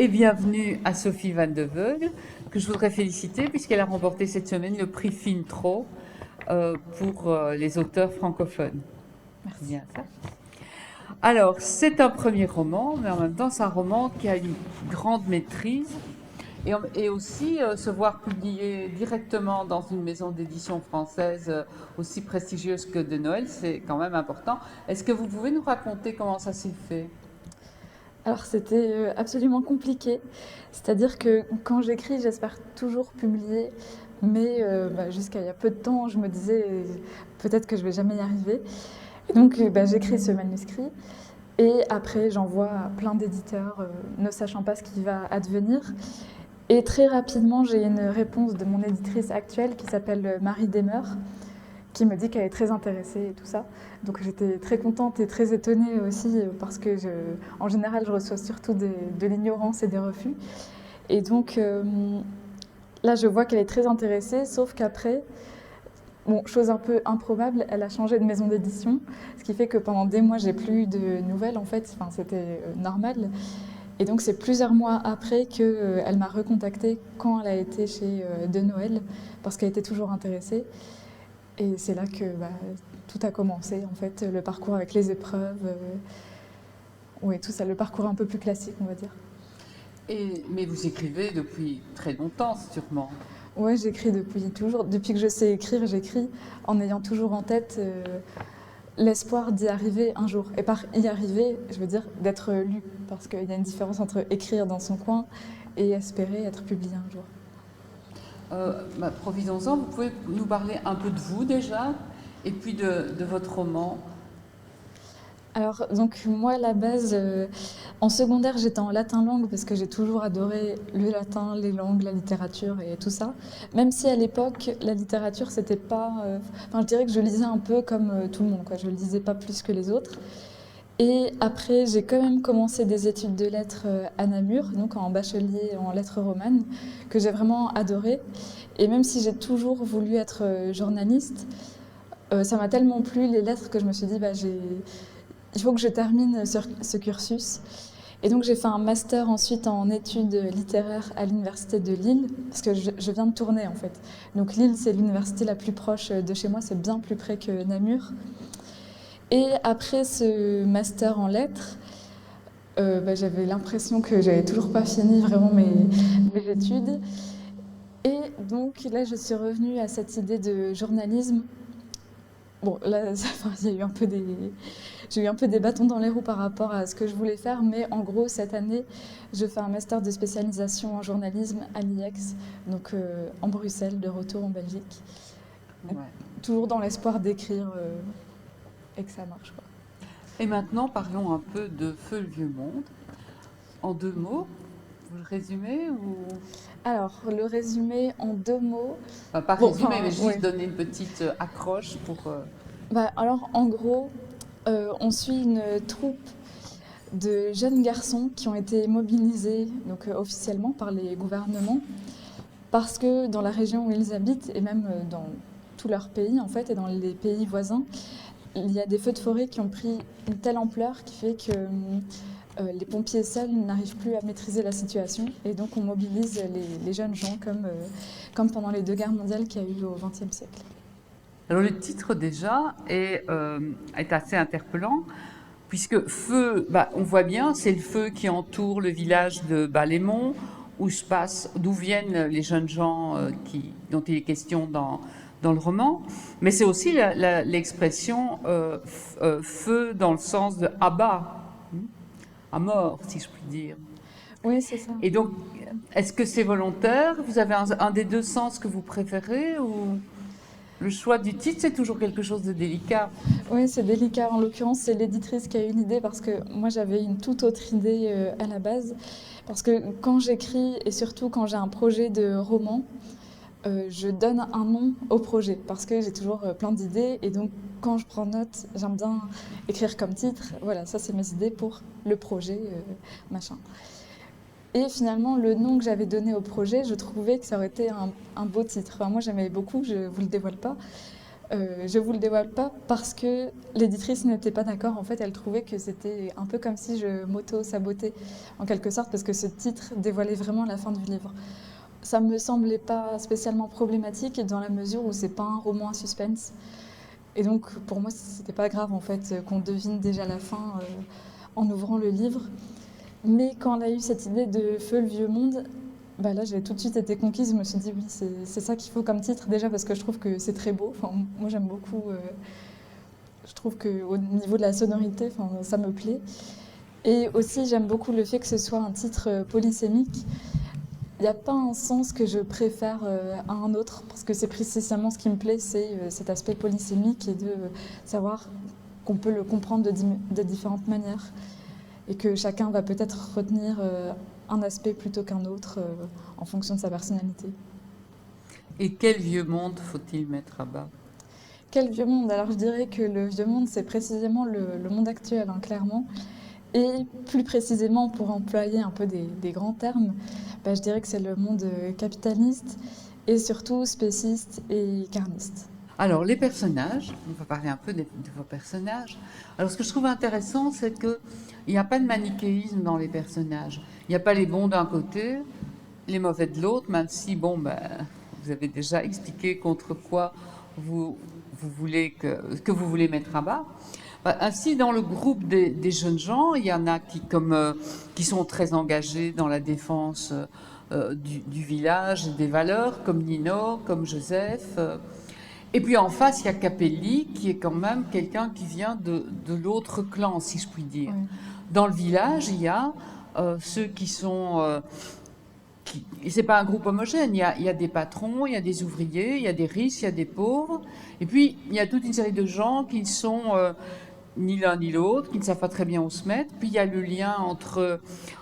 Et bienvenue à Sophie Van de Veugle, que je voudrais féliciter puisqu'elle a remporté cette semaine le prix Fintro pour les auteurs francophones. C'est Merci. bien ça. Alors, c'est un premier roman, mais en même temps, c'est un roman qui a une grande maîtrise et aussi se voir publié directement dans une maison d'édition française aussi prestigieuse que de Noël, c'est quand même important. Est-ce que vous pouvez nous raconter comment ça s'est fait? Alors c'était absolument compliqué, c'est-à-dire que quand j'écris, j'espère toujours publier, mais jusqu'à il y a peu de temps, je me disais peut-être que je vais jamais y arriver. Et donc j'écris ce manuscrit et après j'envoie à plein d'éditeurs, ne sachant pas ce qui va advenir. Et très rapidement, j'ai une réponse de mon éditrice actuelle qui s'appelle Marie Demeure, qui me dit qu'elle est très intéressée et tout ça. Donc j'étais très contente et très étonnée aussi parce que en général je reçois surtout de l'ignorance et des refus. Et donc là je vois qu'elle est très intéressée, sauf qu'après, bon, chose un peu improbable, elle a changé de maison d'édition, ce qui fait que pendant des mois j'ai plus eu de nouvelles en fait, enfin, c'était normal. Et donc c'est plusieurs mois après qu'elle m'a recontactée quand elle a été chez De Noël, parce qu'elle était toujours intéressée. Et c'est là que tout a commencé, en fait, le parcours avec les épreuves, oui, tout ça, le parcours un peu plus classique, on va dire. Mais vous écrivez depuis très longtemps, sûrement. Ouais, j'écris depuis toujours. Depuis que je sais écrire, j'écris en ayant toujours en tête l'espoir d'y arriver un jour. Et par y arriver, je veux dire d'être lu, parce qu'il y a une différence entre écrire dans son coin et espérer être publié un jour. Provisons-en, vous pouvez nous parler un peu de vous déjà, et puis de votre roman. Alors, donc moi, à la base, en secondaire, j'étais en latin langue parce que j'ai toujours adoré le latin, les langues, la littérature et tout ça. Même si à l'époque, la littérature, c'était pas. Enfin, je dirais que je lisais un peu comme tout le monde, quoi. Je ne lisais pas plus que les autres. Et après, j'ai quand même commencé des études de lettres à Namur, donc en bachelier en lettres romanes, que j'ai vraiment adoré. Et même si j'ai toujours voulu être journaliste, ça m'a tellement plu les lettres que je me suis dit, il faut que je termine ce cursus. Et donc j'ai fait un master ensuite en études littéraires à l'université de Lille, parce que je viens de tourner en fait. Donc Lille, c'est l'université la plus proche de chez moi, c'est bien plus près que Namur. Et après ce master en lettres, j'avais l'impression que j'avais toujours pas fini vraiment mes études. Et donc là, je suis revenue à cette idée de journalisme. Bon, là, il y a eu un peu j'ai eu un peu des bâtons dans les roues par rapport à ce que je voulais faire, mais en gros, cette année, je fais un master de spécialisation en journalisme à l'IEX, donc en Bruxelles, de retour en Belgique. Donc, Ouais. toujours dans l'espoir d'écrire et que ça marche, quoi. Et maintenant, parlons un peu de Feu le Vieux Monde. En deux mots, vous le résumez ou... Alors, le résumé en deux mots. Enfin, pas Bon, résumé, enfin, mais oui. juste donner une petite accroche pour... Alors, en gros, on suit une troupe de jeunes garçons qui ont été mobilisés donc, officiellement par les gouvernements parce que dans la région où ils habitent et même dans tout leur pays en fait et dans les pays voisins, il y a des feux de forêt qui ont pris une telle ampleur qui fait que les pompiers seuls n'arrivent plus à maîtriser la situation et donc on mobilise les jeunes gens comme pendant les deux guerres mondiales qu'il y a eu au XXe siècle. Alors le titre déjà est assez interpellant, puisque feu, on voit bien, c'est le feu qui entoure le village de Balémont, d'où viennent les jeunes gens dont il est question dans le roman. Mais c'est aussi l'expression feu dans le sens de abat, à mort, si je puis dire. Oui, c'est ça. Et donc, est-ce que c'est volontaire? Vous avez un des deux sens que vous préférez ou le choix du titre, c'est toujours quelque chose de délicat? Oui, c'est délicat. En l'occurrence, c'est l'éditrice qui a eu l'idée parce que moi, j'avais une toute autre idée à la base. Parce que quand j'écris, et surtout quand j'ai un projet de roman, je donne un nom au projet parce que j'ai toujours plein d'idées. Et donc, quand je prends note, j'aime bien écrire comme titre. Voilà, ça, c'est mes idées pour le projet, machin. Et finalement, le nom que j'avais donné au projet, je trouvais que ça aurait été un beau titre. Enfin, moi, j'aimais beaucoup, je vous le dévoile pas. Je vous le dévoile pas parce que l'éditrice n'était pas d'accord. En fait, elle trouvait que c'était un peu comme si je m'auto-sabotais en quelque sorte parce que ce titre dévoilait vraiment la fin du livre. Ça me semblait pas spécialement problématique dans la mesure où c'est pas un roman à suspense. Et donc pour moi, c'était pas grave en fait qu'on devine déjà la fin en ouvrant le livre. Mais quand elle a eu cette idée de Feu le vieux monde, bah là j'ai tout de suite été conquise. Je me suis dit oui, c'est ça qu'il faut comme titre déjà parce que je trouve que c'est très beau. Enfin, moi j'aime beaucoup. Je trouve qu'au niveau de la sonorité, enfin, ça me plaît. Et aussi j'aime beaucoup le fait que ce soit un titre polysémique. Il n'y a pas un sens que je préfère à un autre parce que c'est précisément ce qui me plaît, c'est cet aspect polysémique et de savoir qu'on peut le comprendre de différentes manières et que chacun va peut-être retenir un aspect plutôt qu'un autre en fonction de sa personnalité. Et quel vieux monde faut-il mettre à bas? Quel vieux monde? Alors je dirais que le vieux monde, c'est précisément le monde actuel, hein, clairement. Et plus précisément, pour employer un peu des grands termes, bah, je dirais que c'est le monde capitaliste et surtout spéciste et carniste. Alors, les personnages, on va parler un peu de vos personnages. Alors, ce que je trouve intéressant, c'est qu'il n'y a pas de manichéisme dans les personnages. Il n'y a pas les bons d'un côté, les mauvais de l'autre, même si, bon, ben, vous avez déjà expliqué contre quoi vous voulez que vous voulez mettre à bas. Ainsi, dans le groupe des jeunes gens, il y en a qui sont très engagés dans la défense du village et des valeurs, comme Nino, comme Joseph. Et puis en face, il y a Capelli, qui est quand même quelqu'un qui vient de l'autre clan, si je puis dire. Ouais. Dans le village, il y a ceux qui sont... et c'est pas un groupe homogène, il y a des patrons, il y a des ouvriers, il y a des riches, il y a des pauvres. Et puis, il y a toute une série de gens qui sont ni l'un ni l'autre, qui ne savent pas très bien où se mettre. Puis il y a le lien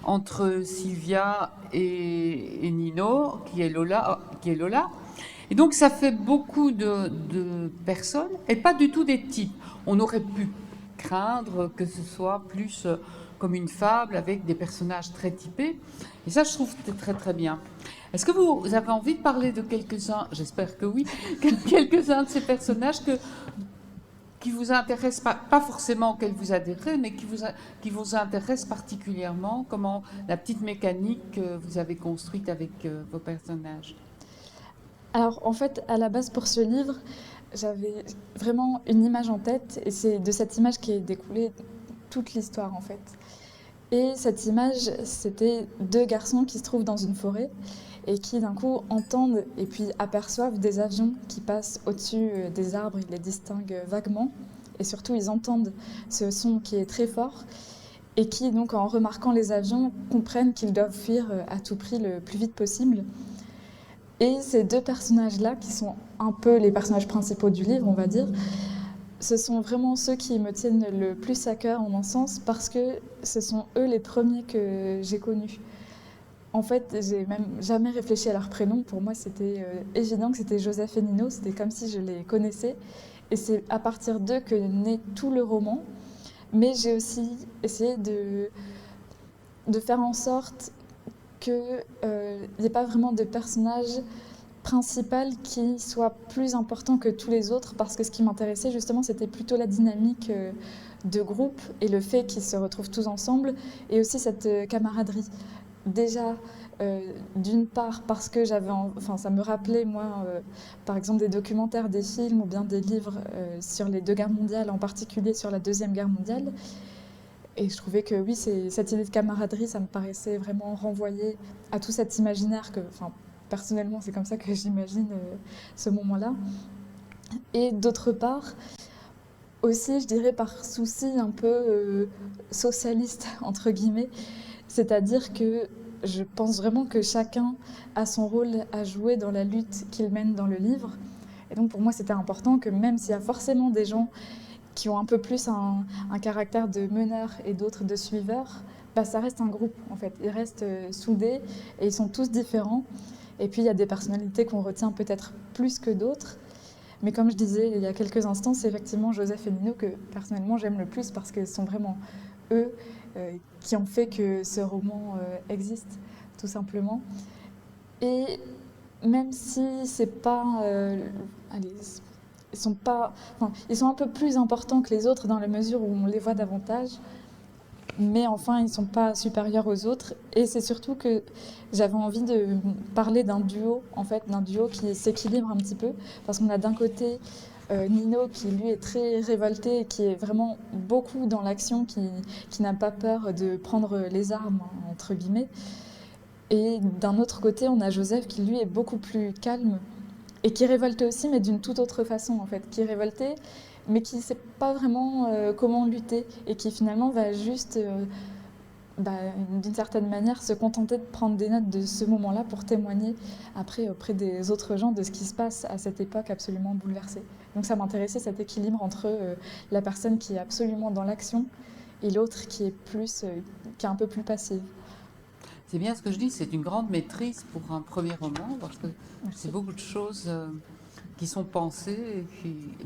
entre Sylvia et Nino, qui est Lola. Et donc ça fait beaucoup de personnes, et pas du tout des types. On aurait pu craindre que ce soit plus comme une fable avec des personnages très typés. Et ça, je trouve que c'est très très bien. Est-ce que vous avez envie de parler de quelques-uns, j'espère que oui, quelques-uns de ces personnages qui vous intéressent, pas forcément auxquels vous adhérez, mais qui vous intéressent particulièrement? Comment la petite mécanique que vous avez construite avec vos personnages? Alors en fait, à la base pour ce livre, j'avais vraiment une image en tête et c'est de cette image qui est découlée toute l'histoire en fait. Et cette image, c'était deux garçons qui se trouvent dans une forêt et qui d'un coup entendent et puis aperçoivent des avions qui passent au-dessus des arbres, ils les distinguent vaguement et surtout ils entendent ce son qui est très fort et qui donc en remarquant les avions comprennent qu'ils doivent fuir à tout prix le plus vite possible. Et ces deux personnages-là, qui sont un peu les personnages principaux du livre, on va dire, ce sont vraiment ceux qui me tiennent le plus à cœur en un sens parce que ce sont eux les premiers que j'ai connus. En fait, j'ai même jamais réfléchi à leur prénom. Pour moi, c'était évident que c'était Joseph et Nino. C'était comme si je les connaissais. Et c'est à partir d'eux que naît tout le roman. Mais j'ai aussi essayé de faire en sorte qu'il n'y ait pas vraiment de personnage principal qui soit plus important que tous les autres parce que ce qui m'intéressait justement c'était plutôt la dynamique de groupe et le fait qu'ils se retrouvent tous ensemble et aussi cette camaraderie. Déjà d'une part parce que enfin ça me rappelait moi par exemple des documentaires, des films ou bien des livres sur les deux guerres mondiales, en particulier sur la Deuxième Guerre mondiale. Et je trouvais que oui, cette idée de camaraderie, ça me paraissait vraiment renvoyer à tout cet imaginaire que, enfin, personnellement, c'est comme ça que j'imagine ce moment-là. Et d'autre part, aussi, je dirais par souci un peu socialiste, entre guillemets, c'est-à-dire que je pense vraiment que chacun a son rôle à jouer dans la lutte qu'il mène dans le livre. Et donc pour moi, c'était important que même s'il y a forcément des gens qui ont un peu plus un caractère de meneur et d'autres de suiveur, bah, ça reste un groupe en fait. Ils restent soudés et ils sont tous différents. Et puis il y a des personnalités qu'on retient peut-être plus que d'autres. Mais comme je disais il y a quelques instants, c'est effectivement Joseph et Nino que personnellement j'aime le plus parce que ce sont vraiment eux qui ont fait que ce roman existe, tout simplement. Et même si c'est pas, allez, ils sont un peu plus importants que les autres dans la mesure où on les voit davantage, mais enfin, ils ne sont pas supérieurs aux autres. Et c'est surtout que j'avais envie de parler d'un duo, en fait, d'un duo qui s'équilibre un petit peu, parce qu'on a d'un côté Nino qui lui est très révolté et qui est vraiment beaucoup dans l'action, qui n'a pas peur de prendre les armes, entre guillemets. Et d'un autre côté, on a Joseph qui lui est beaucoup plus calme et qui est révolté aussi, mais d'une toute autre façon en fait, qui est révolté, mais qui ne sait pas vraiment comment lutter et qui finalement va juste, d'une certaine manière, se contenter de prendre des notes de ce moment-là pour témoigner après auprès des autres gens de ce qui se passe à cette époque absolument bouleversée. Donc ça m'intéressait cet équilibre entre la personne qui est absolument dans l'action et l'autre qui est qui est un peu plus passive. C'est bien ce que je dis, c'est une grande maîtrise pour un premier roman, parce que c'est beaucoup de choses qui sont pensées,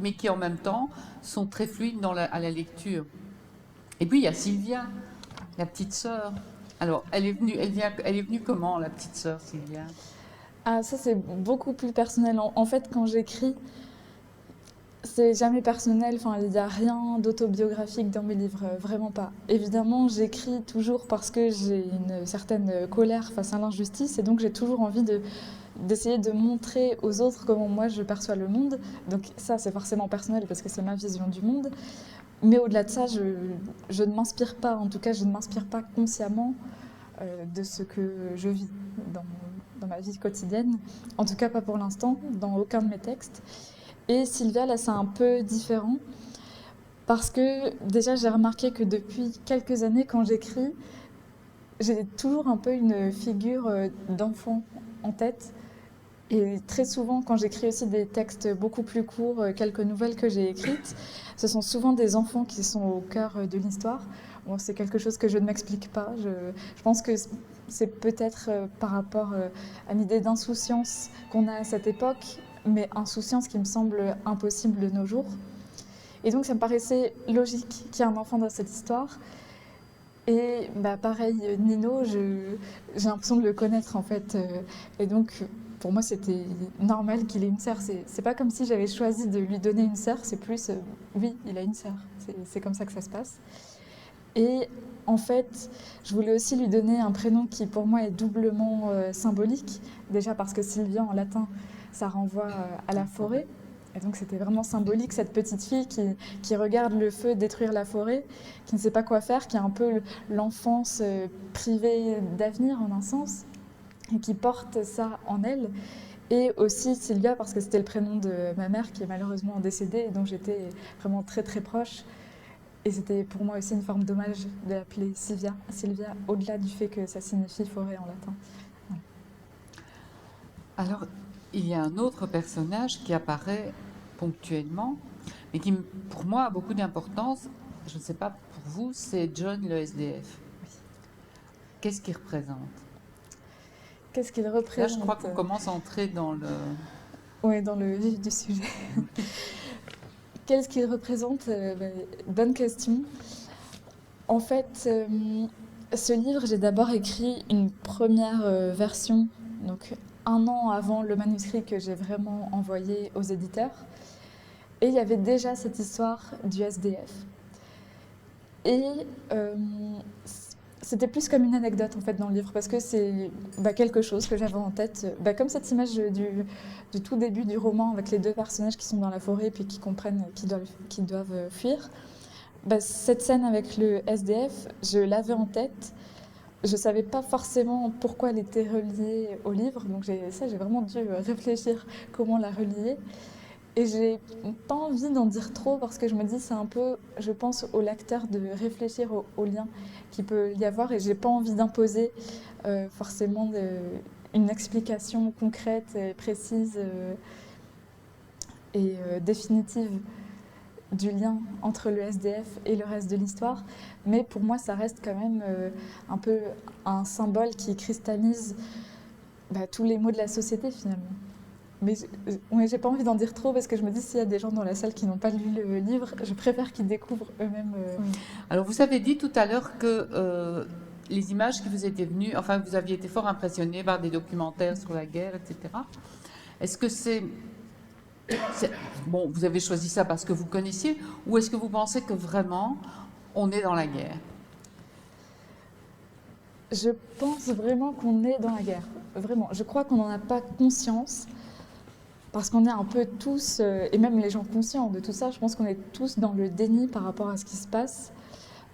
mais qui en même temps sont très fluides à la lecture. Et puis il y a Sylvia, la petite sœur. Alors, elle est venue comment, la petite sœur Sylvia? Ah, ça c'est beaucoup plus personnel. En fait, quand j'écris, c'est jamais personnel, enfin, il n'y a rien d'autobiographique dans mes livres, vraiment pas. Évidemment, j'écris toujours parce que j'ai une certaine colère face à l'injustice et donc j'ai toujours envie d'essayer de montrer aux autres comment moi je perçois le monde. Donc ça, c'est forcément personnel parce que c'est ma vision du monde. Mais au-delà de ça, je ne m'inspire pas, en tout cas, je ne m'inspire pas consciemment de ce que je vis dans, dans ma vie quotidienne. En tout cas, pas pour l'instant, dans aucun de mes textes. Et Sylvia, là, c'est un peu différent parce que déjà, j'ai remarqué que depuis quelques années, quand j'écris, j'ai toujours un peu une figure d'enfant en tête. Et très souvent, quand j'écris aussi des textes beaucoup plus courts, quelques nouvelles que j'ai écrites, ce sont souvent des enfants qui sont au cœur de l'histoire. Bon, c'est quelque chose que je ne m'explique pas. Je pense que c'est peut-être par rapport à l'idée d'insouciance qu'on a à cette époque, mais insouciance qui me semble impossible de nos jours. Et donc ça me paraissait logique qu'il y ait un enfant dans cette histoire. Et pareil, Nino, j'ai l'impression de le connaître en fait. Et donc pour moi c'était normal qu'il ait une sœur. C'est pas comme si j'avais choisi de lui donner une sœur, c'est plus oui, il a une sœur. C'est comme ça que ça se passe. Et en fait, je voulais aussi lui donner un prénom qui pour moi est doublement symbolique. Déjà parce que Sylvia en latin, ça renvoie à la forêt. Et donc c'était vraiment symbolique, cette petite fille qui regarde le feu détruire la forêt, qui ne sait pas quoi faire, qui a un peu l'enfance privée d'avenir en un sens, et qui porte ça en elle. Et aussi Sylvia, parce que c'était le prénom de ma mère qui est malheureusement décédée, et dont j'étais vraiment très très proche. Et c'était pour moi aussi une forme d'hommage de l'appeler Sylvia, au-delà du fait que ça signifie forêt en latin. Ouais. Alors, il y a un autre personnage qui apparaît ponctuellement, mais qui, pour moi, a beaucoup d'importance. Je ne sais pas pour vous, c'est John le SDF. Oui. Qu'est-ce qu'il représente? Qu'est-ce qu'il Là, représente? je crois qu'on commence à entrer dans le... Oui, dans le vif du sujet. Qu'est-ce qu'il représente? Bonne question. En fait, ce livre, j'ai d'abord écrit une première version, donc 1 an avant le manuscrit que j'ai vraiment envoyé aux éditeurs. Et il y avait déjà cette histoire du SDF. Et c'était plus comme une anecdote en fait dans le livre parce que c'est quelque chose que j'avais en tête, comme cette image du tout début du roman avec les deux personnages qui sont dans la forêt et puis qui comprennent qu'ils doivent fuir. Cette scène avec le SDF, je l'avais en tête. Je ne savais pas forcément pourquoi elle était reliée au livre, donc j'ai vraiment dû réfléchir comment la relier. Et j'ai pas envie d'en dire trop parce que je me dis c'est un peu, je pense, au lecteur de réfléchir au lien qu'il peut y avoir et j'ai pas envie d'imposer forcément une explication concrète, et précise et définitive du lien entre le SDF et le reste de l'histoire. Mais pour moi, ça reste quand même un peu un symbole qui cristallise tous les maux de la société finalement. Mais j'ai pas envie d'en dire trop parce que je me dis s'il y a des gens dans la salle qui n'ont pas lu le livre, je préfère qu'ils découvrent eux-mêmes. Alors, vous avez dit tout à l'heure que les images qui vous étaient venues, enfin, vous aviez été fort impressionné par des documentaires sur la guerre, etc. Est-ce que c'est C'est- Bon, vous avez choisi ça parce que vous connaissiez, ou est-ce que vous pensez que vraiment on est dans la guerre? Je pense vraiment qu'on est dans la guerre. Vraiment. Je crois qu'on n'en a pas conscience parce qu'on est un peu tous, et même les gens conscients de tout ça, je pense qu'on est tous dans le déni par rapport à ce qui se passe.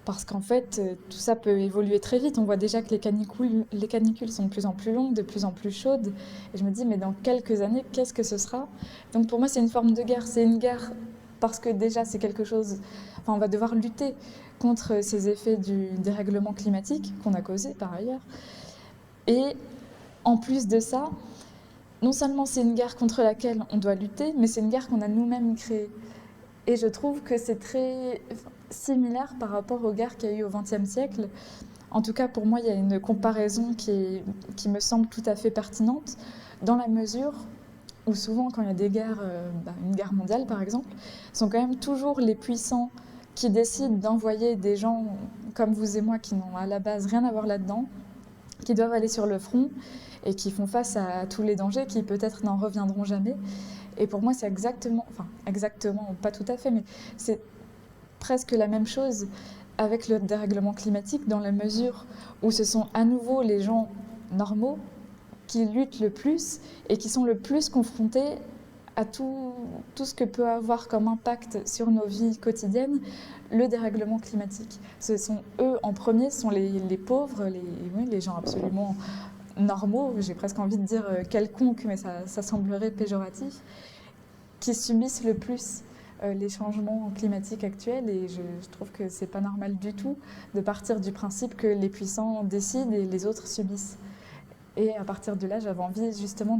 Parce qu'en fait, tout ça peut évoluer très vite. On voit déjà que les canicules sont de plus en plus longues, de plus en plus chaudes. Et je me dis, mais dans quelques années, qu'est-ce que ce sera? Donc pour moi, c'est une forme de guerre. C'est une guerre parce que déjà, c'est quelque chose... Enfin, on va devoir lutter contre ces effets du dérèglement climatique qu'on a causé par ailleurs. Et en plus de ça, non seulement c'est une guerre contre laquelle on doit lutter, mais c'est une guerre qu'on a nous-mêmes créée. Et je trouve que c'est très similaire par rapport aux guerres qu'il y a eu au XXe siècle. En tout cas, pour moi, il y a une comparaison qui me semble tout à fait pertinente, dans la mesure où souvent, quand il y a des guerres, une guerre mondiale par exemple, ce sont quand même toujours les puissants qui décident d'envoyer des gens comme vous et moi qui n'ont à la base rien à voir là-dedans, qui doivent aller sur le front et qui font face à tous les dangers qui peut-être n'en reviendront jamais. Et pour moi, c'est exactement, pas tout à fait, mais c'est presque la même chose avec le dérèglement climatique dans la mesure où ce sont à nouveau les gens normaux qui luttent le plus et qui sont le plus confrontés à tout ce que peut avoir comme impact sur nos vies quotidiennes le dérèglement climatique. Ce sont eux en premier, ce sont les pauvres, les gens absolument normaux, j'ai presque envie de dire quelconques, mais ça semblerait péjoratif, qui subissent le plus les changements climatiques actuels. Et je trouve que c'est pas normal du tout de partir du principe que les puissants décident et les autres subissent. Et à partir de là, j'avais envie justement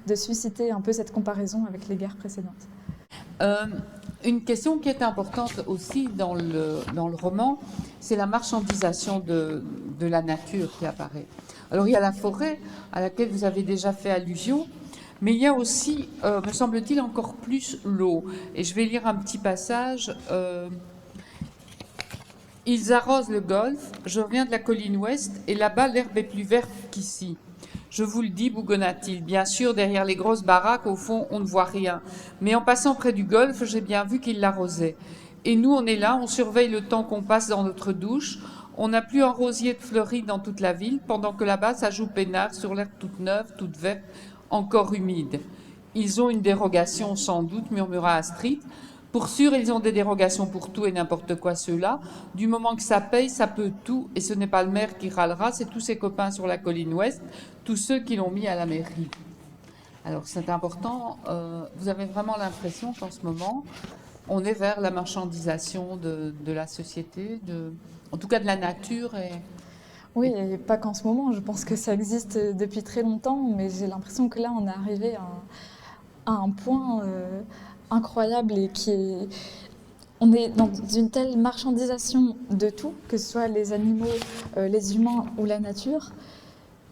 de susciter un peu cette comparaison avec les guerres précédentes. Euh, une question qui est importante aussi dans le roman, c'est la marchandisation de la nature qui apparaît. Alors il y a la forêt à laquelle vous avez déjà fait allusion, mais il y a aussi, me semble-t-il, encore plus l'eau. Et je vais lire un petit passage. Ils arrosent le golfe, je reviens de la colline ouest, et là-bas l'herbe est plus verte qu'ici. Je vous le dis, bougonna-t-il. Bien sûr, derrière les grosses baraques, au fond, on ne voit rien. Mais en passant près du golfe, j'ai bien vu qu'ils l'arrosaient. Et nous, on est là, on surveille le temps qu'on passe dans notre douche. On n'a plus un rosier de fleuris dans toute la ville, pendant que là-bas, ça joue peinard sur l'herbe toute neuve, toute verte, encore humide. Ils ont une dérogation, sans doute, murmura Astrid. Pour sûr, ils ont des dérogations pour tout et n'importe quoi, ceux-là. Du moment que ça paye, ça peut tout. Et ce n'est pas le maire qui râlera, c'est tous ses copains sur la colline ouest, tous ceux qui l'ont mis à la mairie. Alors c'est important. Vous avez vraiment l'impression qu'en ce moment, on est vers la marchandisation de la société, en tout cas de la nature. Oui, et pas qu'en ce moment, je pense que ça existe depuis très longtemps, mais j'ai l'impression que là, on est arrivé à un point incroyable et on est dans une telle marchandisation de tout, que ce soit les animaux, les humains ou la nature,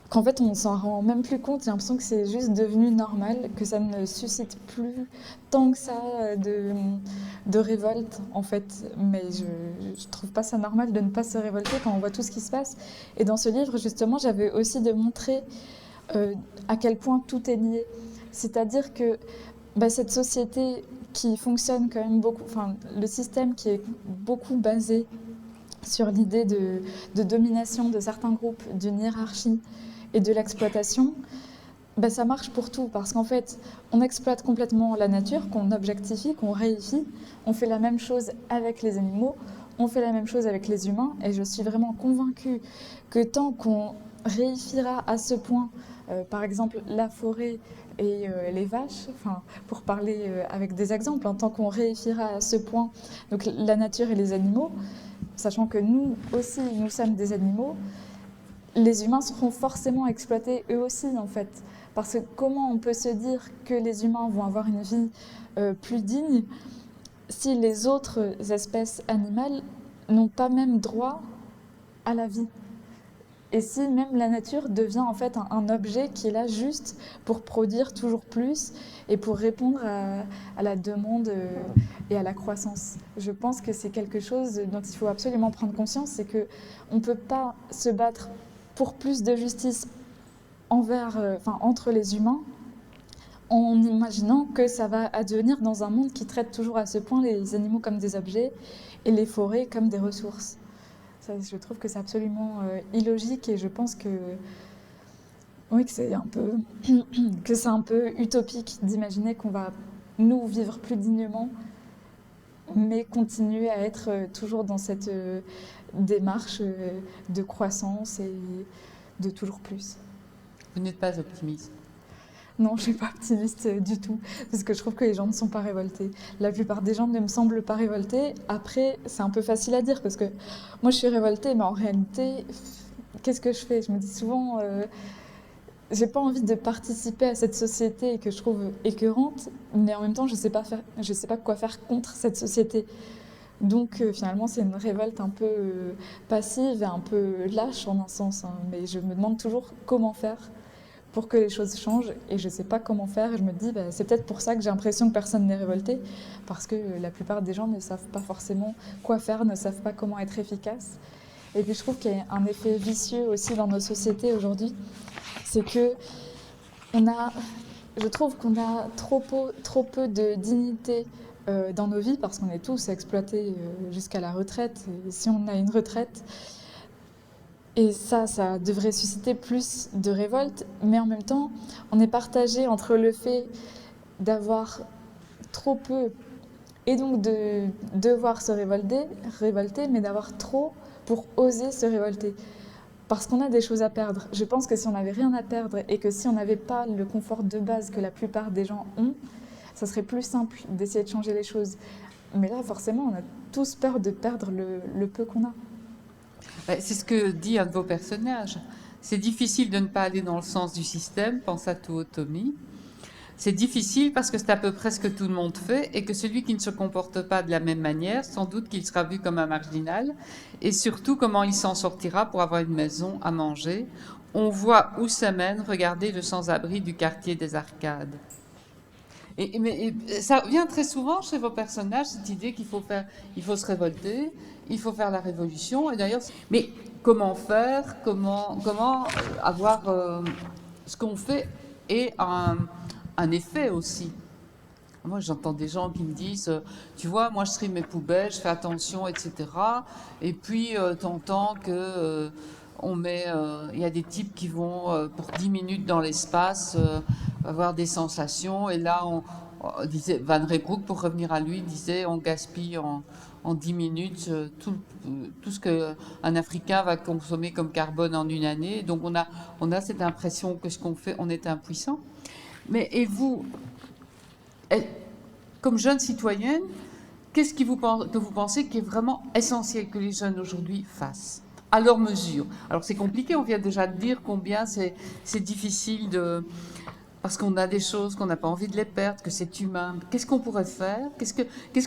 qu'en fait on s'en rend même plus compte. J'ai l'impression que c'est juste devenu normal, que ça ne suscite plus tant que ça de révolte en fait. Mais je trouve pas ça normal de ne pas se révolter quand on voit tout ce qui se passe. Et dans ce livre justement, j'avais aussi de montrer à quel point tout est lié. C'est-à-dire que cette société qui fonctionne quand même beaucoup, enfin le système qui est beaucoup basé sur l'idée de domination de certains groupes, d'une hiérarchie et de l'exploitation, ça marche pour tout, parce qu'en fait, on exploite complètement la nature, qu'on objectifie, qu'on réifie. On fait la même chose avec les animaux, on fait la même chose avec les humains, et je suis vraiment convaincue que tant qu'on réifiera à ce point, par exemple, la forêt et les vaches, enfin, pour parler avec des exemples, tant qu'on réifiera à ce point donc, la nature et les animaux, sachant que nous aussi, nous sommes des animaux, les humains seront forcément exploités eux aussi, en fait. Parce que comment on peut se dire que les humains vont avoir une vie plus digne si les autres espèces animales n'ont pas même droit à la vie? Et si même la nature devient en fait un objet qui est là juste pour produire toujours plus et pour répondre à la demande et à la croissance. Je pense que c'est quelque chose dont il faut absolument prendre conscience, c'est qu'on ne peut pas se battre pour plus de justice entre les humains en imaginant que ça va advenir dans un monde qui traite toujours à ce point les animaux comme des objets et les forêts comme des ressources. Ça, je trouve que c'est absolument illogique et je pense que, oui, que c'est un peu, que c'est un peu utopique d'imaginer qu'on va, nous, vivre plus dignement, mais continuer à être toujours dans cette démarche de croissance et de toujours plus. Vous n'êtes pas optimiste. Non, je ne suis pas optimiste du tout, parce que je trouve que les gens ne sont pas révoltés. La plupart des gens ne me semblent pas révoltés. Après, c'est un peu facile à dire, parce que moi je suis révoltée, mais en réalité, qu'est-ce que je fais? Je me dis souvent, j'ai pas envie de participer à cette société que je trouve écœurante, mais en même temps, je sais pas quoi faire contre cette société. Donc finalement, c'est une révolte un peu passive et un peu lâche en un sens, hein. Mais je me demande toujours comment faire pour que les choses changent et je sais pas comment faire et je me dis bah, c'est peut-être pour ça que j'ai l'impression que personne n'est révolté parce que la plupart des gens ne savent pas forcément quoi faire, ne savent pas comment être efficace. Et puis je trouve qu'il y a un effet vicieux aussi dans nos sociétés aujourd'hui, c'est que je trouve qu'on a trop peu de dignité dans nos vies parce qu'on est tous exploités jusqu'à la retraite et si on a une retraite. Et ça devrait susciter plus de révolte, mais en même temps, on est partagé entre le fait d'avoir trop peu et donc de devoir se révolter, mais d'avoir trop pour oser se révolter. Parce qu'on a des choses à perdre. Je pense que si on n'avait rien à perdre et que si on n'avait pas le confort de base que la plupart des gens ont, ça serait plus simple d'essayer de changer les choses. Mais là, forcément, on a tous peur de perdre le peu qu'on a. C'est ce que dit un de vos personnages. C'est difficile de ne pas aller dans le sens du système, pense à tout Tommy. C'est difficile parce que c'est à peu près ce que tout le monde fait et que celui qui ne se comporte pas de la même manière, sans doute qu'il sera vu comme un marginal et surtout comment il s'en sortira pour avoir une maison à manger. On voit où ça mène, regardez le sans-abri du quartier des Arcades. Mais ça vient très souvent chez vos personnages, cette idée il faut se révolter, il faut faire la révolution. Et d'ailleurs, mais comment faire, comment avoir ce qu'on fait et un effet aussi. Moi, j'entends des gens qui me disent, tu vois, moi, je trie mes poubelles, je fais attention, etc. Et puis, t'entends que il y a des types qui vont pour 10 minutes dans l'espace avoir des sensations. Et là, on disait, Van Reybrouck, pour revenir à lui, disait, on gaspille en 10 minutes tout ce qu'un Africain va consommer comme carbone en une année. Donc, on a cette impression que ce qu'on fait, on est impuissant. Mais et vous, comme jeune citoyenne, qu'est-ce que vous pensez qui est vraiment essentiel que les jeunes aujourd'hui fassent à leur mesure? Alors c'est compliqué, on vient déjà de dire combien c'est difficile parce qu'on a des choses qu'on n'a pas envie de les perdre, que c'est humain. Qu'est-ce qu'on pourrait faire? Qu'est-ce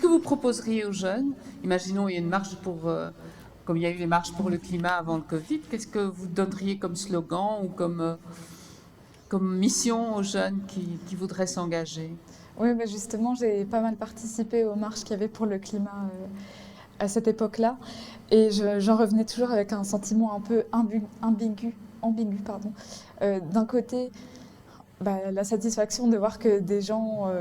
que vous proposeriez aux jeunes? Imaginons il y a une marche comme il y a eu les marches pour le climat avant le Covid, qu'est-ce que vous donneriez comme slogan ou comme mission aux jeunes qui voudraient s'engager? Oui, bah justement, j'ai pas mal participé aux marches qu'il y avait pour le climat à cette époque-là. Et j'en revenais toujours avec un sentiment un peu ambigu, pardon. D'un côté, bah, la satisfaction de voir que des gens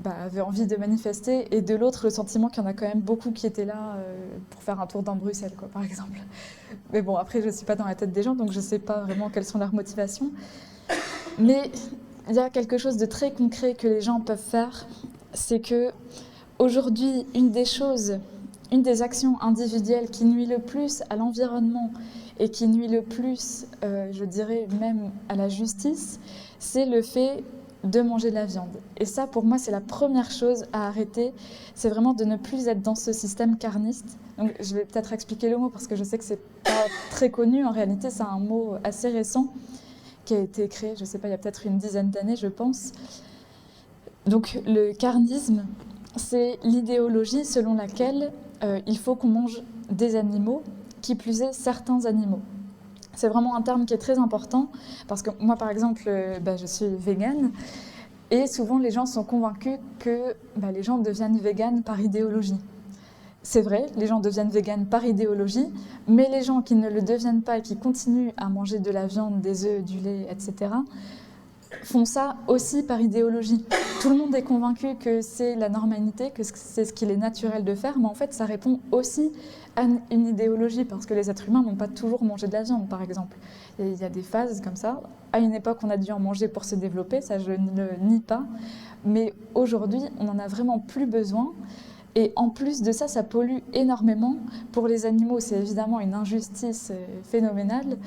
avaient envie de manifester, et de l'autre, le sentiment qu'il y en a quand même beaucoup qui étaient là pour faire un tour dans Bruxelles, quoi, par exemple. Mais bon, après, je ne suis pas dans la tête des gens, donc je ne sais pas vraiment quelles sont leurs motivations. Mais il y a quelque chose de très concret que les gens peuvent faire, c'est que aujourd'hui, une des actions individuelles qui nuit le plus à l'environnement et qui nuit le plus, je dirais même à la justice, c'est le fait de manger de la viande. Et ça, pour moi, c'est la première chose à arrêter. C'est vraiment de ne plus être dans ce système carniste. Donc, je vais peut-être expliquer le mot parce que je sais que c'est pas très connu. En réalité, c'est un mot assez récent qui a été créé, je ne sais pas, il y a peut-être une dizaine d'années, je pense. Donc, le carnisme, c'est l'idéologie selon laquelle il faut qu'on mange des animaux, qui plus est certains animaux. C'est vraiment un terme qui est très important parce que moi, par exemple, je suis végane et souvent les gens sont convaincus que les gens deviennent véganes par idéologie. C'est vrai, les gens deviennent véganes par idéologie, mais les gens qui ne le deviennent pas et qui continuent à manger de la viande, des œufs, du lait, etc., font ça aussi par idéologie. Tout le monde est convaincu que c'est la normalité, que c'est ce qu'il est naturel de faire, mais en fait, ça répond aussi à une idéologie, parce que les êtres humains n'ont pas toujours mangé de la viande, par exemple. Et il y a des phases comme ça. À une époque, on a dû en manger pour se développer, ça je ne le nie pas, mais aujourd'hui, on n'en a vraiment plus besoin. Et en plus de ça, ça pollue énormément. Pour les animaux, c'est évidemment une injustice phénoménale.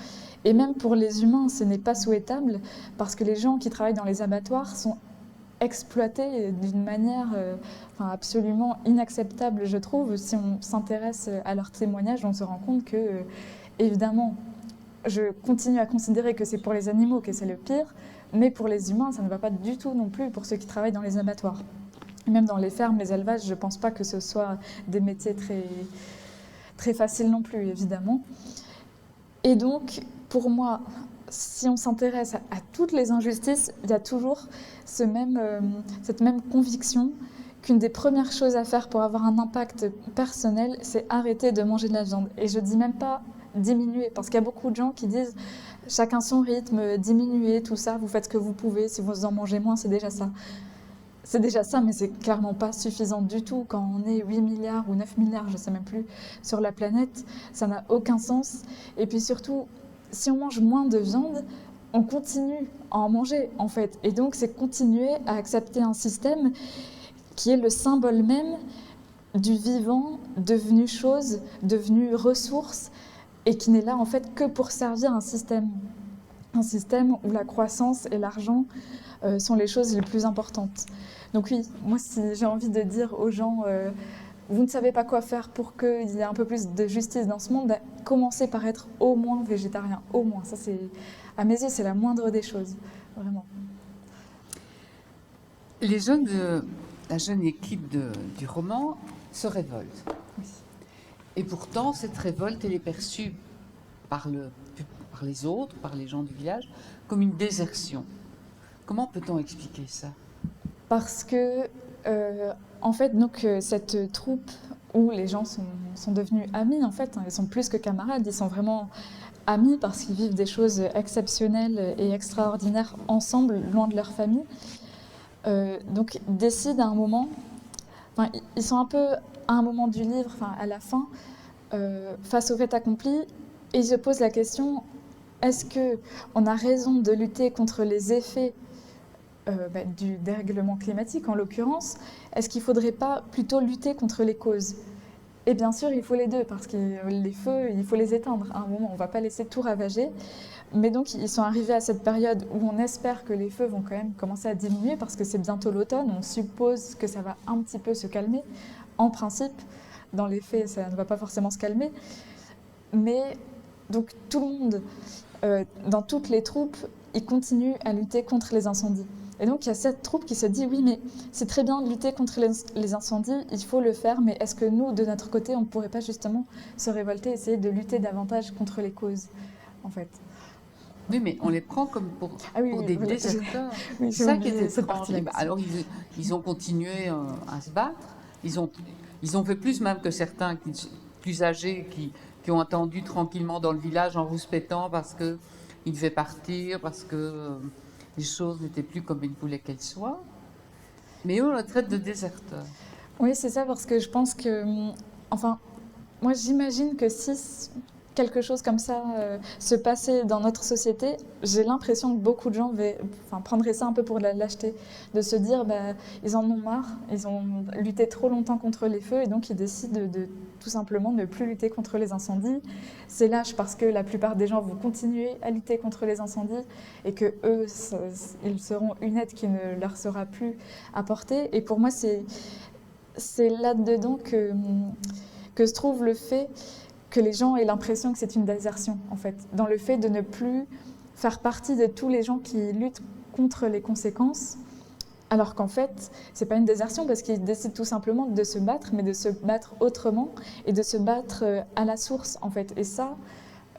Et même pour les humains, ce n'est pas souhaitable, parce que les gens qui travaillent dans les abattoirs sont exploités d'une manière absolument inacceptable, je trouve. Si on s'intéresse à leurs témoignages, on se rend compte que, évidemment, je continue à considérer que c'est pour les animaux que c'est le pire, mais pour les humains, ça ne va pas du tout non plus pour ceux qui travaillent dans les abattoirs. Même dans les fermes, les élevages, je ne pense pas que ce soit des métiers très, très faciles non plus, évidemment. Et donc, pour moi, si on s'intéresse à toutes les injustices, il y a toujours cette même conviction qu'une des premières choses à faire pour avoir un impact personnel, c'est arrêter de manger de la viande. Et je ne dis même pas diminuer, parce qu'il y a beaucoup de gens qui disent chacun son rythme, diminuer, tout ça, vous faites ce que vous pouvez, si vous en mangez moins, c'est déjà ça. C'est déjà ça, mais c'est clairement pas suffisant du tout. Quand on est 8 milliards ou 9 milliards, je ne sais même plus, sur la planète, ça n'a aucun sens. Et puis surtout, si on mange moins de viande, on continue à en manger, en fait. Et donc, c'est continuer à accepter un système qui est le symbole même du vivant, devenu chose, devenu ressource, et qui n'est là, en fait, que pour servir un système. Un système où la croissance et l'argent sont les choses les plus importantes. Donc oui, moi, si j'ai envie de dire aux gens, vous ne savez pas quoi faire pour qu'il y ait un peu plus de justice dans ce monde, commencez par être au moins végétarien, au moins. Ça, c'est, à mes yeux, c'est la moindre des choses, vraiment. Les jeunes la jeune équipe du roman se révolte. Oui. Et pourtant, cette révolte, elle est perçue par les autres, par les gens du village, comme une désertion. Comment peut-on expliquer ça ? Parce que, en fait, donc, cette troupe où les gens sont devenus amis, en fait, hein, ils sont plus que camarades, ils sont vraiment amis parce qu'ils vivent des choses exceptionnelles et extraordinaires ensemble, loin de leur famille. Donc, ils décident à un moment, ils sont un peu à un moment du livre, à la fin, face au fait accompli, et ils se posent la question, est-ce qu'on a raison de lutter contre les effets du dérèglement climatique en l'occurrence, est-ce qu'il ne faudrait pas plutôt lutter contre les causes ? Et bien sûr, il faut les deux, parce que les feux, il faut les éteindre à un moment, on ne va pas laisser tout ravager. Mais donc, ils sont arrivés à cette période où on espère que les feux vont quand même commencer à diminuer, parce que c'est bientôt l'automne, on suppose que ça va un petit peu se calmer. En principe, dans les faits, ça ne va pas forcément se calmer. Mais donc, tout le monde, dans toutes les troupes, ils continuent à lutter contre les incendies. Et donc, il y a cette troupe qui se dit, oui, mais c'est très bien de lutter contre les incendies, il faut le faire, mais est-ce que nous, de notre côté, on ne pourrait pas justement se révolter, essayer de lutter davantage contre les causes, en fait ? Oui, mais on les prend comme pour des déserteurs. Oui, c'est ça qui est cette étrange. Alors, ils ont continué à se battre. Ils ont fait plus même que certains plus âgés qui ont attendu tranquillement dans le village en rouspétant parce qu'ils devaient partir, parce que les choses n'étaient plus comme ils voulaient qu'elles soient. Mais eux, on les traite de déserteurs. Oui, c'est ça, parce que je pense que... moi, j'imagine que si quelque chose comme ça se passait dans notre société, j'ai l'impression que beaucoup de gens prendraient ça un peu pour la lâcheté, de se dire ils en ont marre, ils ont lutté trop longtemps contre les feux et donc ils décident de tout simplement ne plus lutter contre les incendies. C'est lâche parce que la plupart des gens vont continuer à lutter contre les incendies et que eux, ils seront une aide qui ne leur sera plus apportée. Et pour moi, c'est là-dedans que se trouve le fait que les gens aient l'impression que c'est une désertion, en fait, dans le fait de ne plus faire partie de tous les gens qui luttent contre les conséquences, alors qu'en fait, c'est pas une désertion parce qu'ils décident tout simplement de se battre, mais de se battre autrement et de se battre à la source, en fait. Et ça,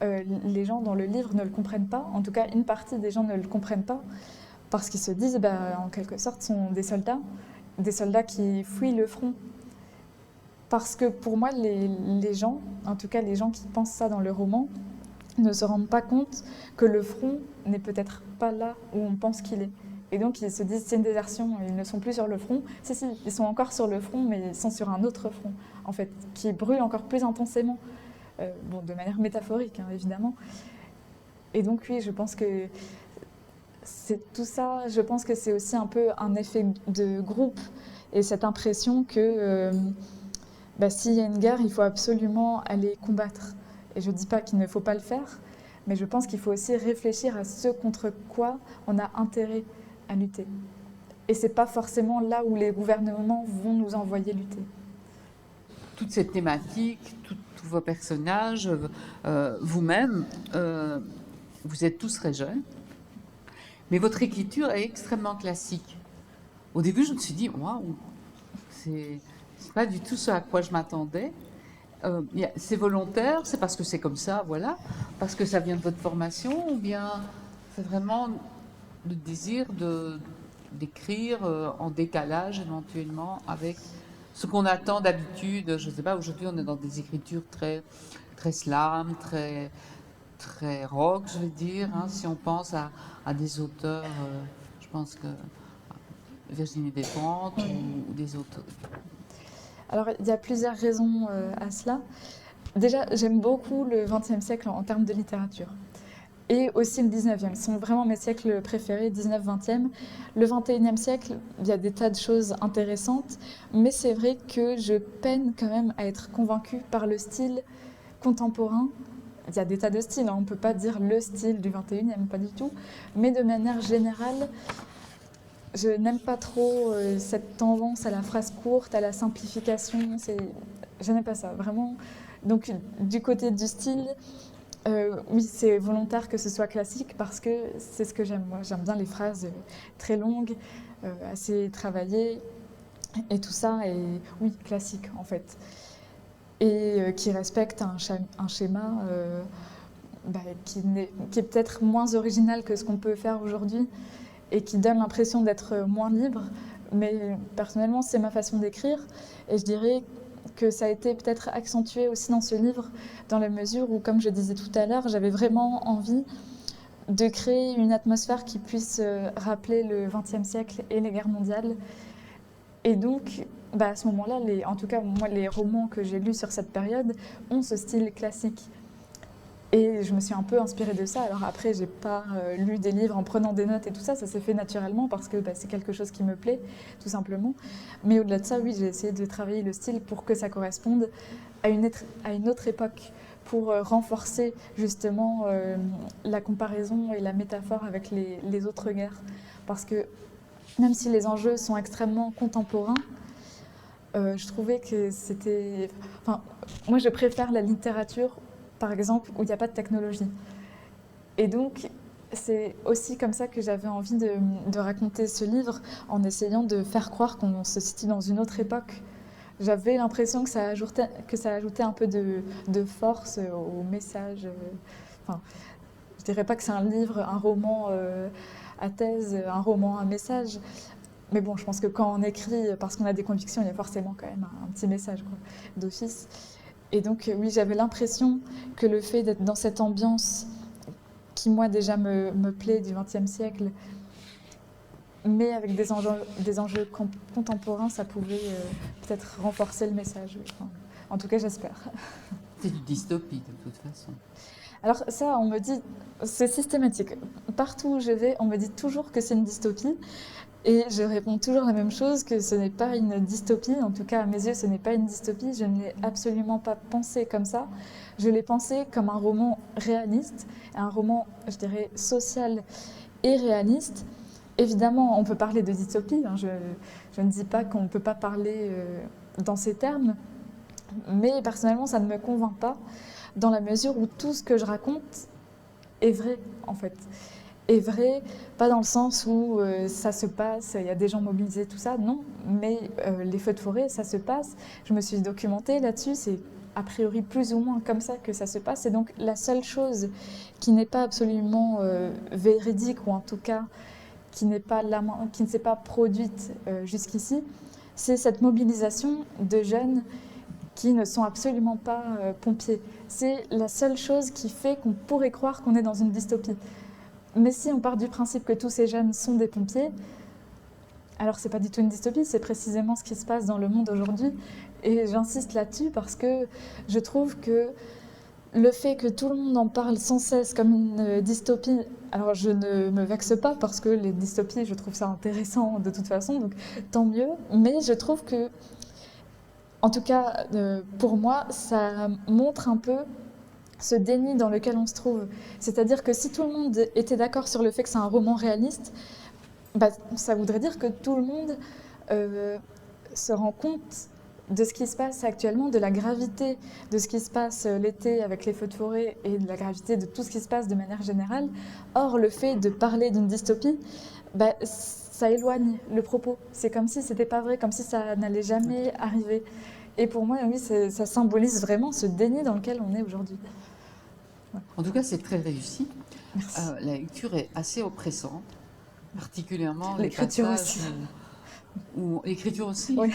les gens dans le livre ne le comprennent pas, en tout cas, une partie des gens ne le comprennent pas, parce qu'ils se disent, en quelque sorte, sont des soldats qui fuient le front. Parce que pour moi, les gens, en tout cas les gens qui pensent ça dans le roman, ne se rendent pas compte que le front n'est peut-être pas là où on pense qu'il est. Et donc ils se disent c'est une désertion, ils ne sont plus sur le front. Si, ils sont encore sur le front, mais ils sont sur un autre front, en fait, qui brûle encore plus intensément, de manière métaphorique, hein, évidemment. Et donc oui, je pense que c'est tout ça, je pense que c'est aussi un peu un effet de groupe, et cette impression que s'il y a une guerre, il faut absolument aller combattre. Et je ne dis pas qu'il ne faut pas le faire, mais je pense qu'il faut aussi réfléchir à ce contre quoi on a intérêt à lutter. Et ce n'est pas forcément là où les gouvernements vont nous envoyer lutter. Toute cette thématique, tous vos personnages, vous-même, vous êtes tous très jeunes, mais votre écriture est extrêmement classique. Au début, je me suis dit, waouh, c'est pas du tout ce à quoi je m'attendais. C'est volontaire, c'est parce que c'est comme ça, voilà, parce que ça vient de votre formation, ou bien c'est vraiment le désir d'écrire en décalage éventuellement avec ce qu'on attend d'habitude. Je ne sais pas, aujourd'hui on est dans des écritures très, très slam, très, très rock, je vais dire, hein, si on pense à des auteurs, je pense que Virginie Despentes ou des auteurs. Alors, il y a plusieurs raisons à cela. Déjà, j'aime beaucoup le XXe siècle en termes de littérature. Et aussi le XIXe. Ce sont vraiment mes siècles préférés, 19-20e. Le XXIe siècle, il y a des tas de choses intéressantes, mais c'est vrai que je peine quand même à être convaincue par le style contemporain. Il y a des tas de styles, hein. On ne peut pas dire le style du XXIe, pas du tout. Mais de manière générale, je n'aime pas trop cette tendance à la phrase courte, à la simplification. Je n'aime pas ça, vraiment. Donc, du côté du style, oui, c'est volontaire que ce soit classique parce que c'est ce que j'aime. Moi, j'aime bien les phrases très longues, assez travaillées et tout ça. Et oui, classique en fait. Et qui respecte un schéma qui est peut-être moins original que ce qu'on peut faire aujourd'hui et qui donne l'impression d'être moins libre. Mais personnellement, c'est ma façon d'écrire. Et je dirais que ça a été peut-être accentué aussi dans ce livre, dans la mesure où, comme je disais tout à l'heure, j'avais vraiment envie de créer une atmosphère qui puisse rappeler le XXe siècle et les guerres mondiales. Et donc, à ce moment-là, en tout cas, moi, les romans que j'ai lus sur cette période ont ce style classique. Et je me suis un peu inspirée de ça. Alors après, j'ai pas lu des livres en prenant des notes et tout ça, ça s'est fait naturellement parce que c'est quelque chose qui me plaît, tout simplement. Mais au-delà de ça, oui, j'ai essayé de travailler le style pour que ça corresponde à une autre époque, pour renforcer justement la comparaison et la métaphore avec les autres guerres. Parce que même si les enjeux sont extrêmement contemporains, je trouvais que c'était... Enfin, moi, je préfère la littérature, par exemple, où il n'y a pas de technologie. Et donc, c'est aussi comme ça que j'avais envie de raconter ce livre, en essayant de faire croire qu'on se situe dans une autre époque. J'avais l'impression que ça ajoutait un peu de force au message. Enfin, je dirais pas que c'est un livre, un roman à thèse, un roman à message. Mais bon, je pense que quand on écrit, parce qu'on a des convictions, il y a forcément quand même un petit message d'office. Et donc, oui, j'avais l'impression que le fait d'être dans cette ambiance qui, moi, déjà me plaît du XXe siècle, mais avec des enjeux contemporains, ça pouvait peut-être renforcer le message. Enfin, en tout cas, j'espère. C'est du dystopie, de toute façon. Alors ça, on me dit, c'est systématique. Partout où je vais, on me dit toujours que c'est une dystopie. Et je réponds toujours la même chose, que ce n'est pas une dystopie. En tout cas, à mes yeux, ce n'est pas une dystopie. Je ne l'ai absolument pas pensé comme ça. Je l'ai pensé comme un roman réaliste, un roman, je dirais, social et réaliste. Évidemment, on peut parler de dystopie. Hein. Je ne dis pas qu'on ne peut pas parler dans ces termes. Mais personnellement, ça ne me convainc pas, dans la mesure où tout ce que je raconte est vrai, en fait. Est vrai, pas dans le sens où ça se passe, il y a des gens mobilisés, tout ça, non. Mais les feux de forêt, ça se passe. Je me suis documentée là-dessus, c'est a priori plus ou moins comme ça que ça se passe. Et donc la seule chose qui n'est pas absolument véridique, ou en tout cas qui ne s'est pas produite jusqu'ici, c'est cette mobilisation de jeunes qui ne sont absolument pas pompiers. C'est la seule chose qui fait qu'on pourrait croire qu'on est dans une dystopie. Mais si on part du principe que tous ces jeunes sont des pompiers, alors c'est pas du tout une dystopie, c'est précisément ce qui se passe dans le monde aujourd'hui. Et j'insiste là-dessus parce que je trouve que le fait que tout le monde en parle sans cesse comme une dystopie, alors je ne me vexe pas parce que les dystopies, je trouve ça intéressant de toute façon, donc tant mieux. Mais je trouve que, en tout cas pour moi, ça montre un peu ce déni dans lequel on se trouve. C'est-à-dire que si tout le monde était d'accord sur le fait que c'est un roman réaliste, bah, ça voudrait dire que tout le monde se rend compte de ce qui se passe actuellement, de la gravité de ce qui se passe l'été avec les feux de forêt et de la gravité de tout ce qui se passe de manière générale. Or, le fait de parler d'une dystopie, bah, ça éloigne le propos. C'est comme si c'était pas vrai, comme si ça n'allait jamais arriver. Et pour moi, oui, ça symbolise vraiment ce déni dans lequel on est aujourd'hui. Ouais. En tout cas, c'est très réussi. Merci. La lecture est assez oppressante, particulièrement l'écriture les passages aussi. L'écriture aussi. Oui.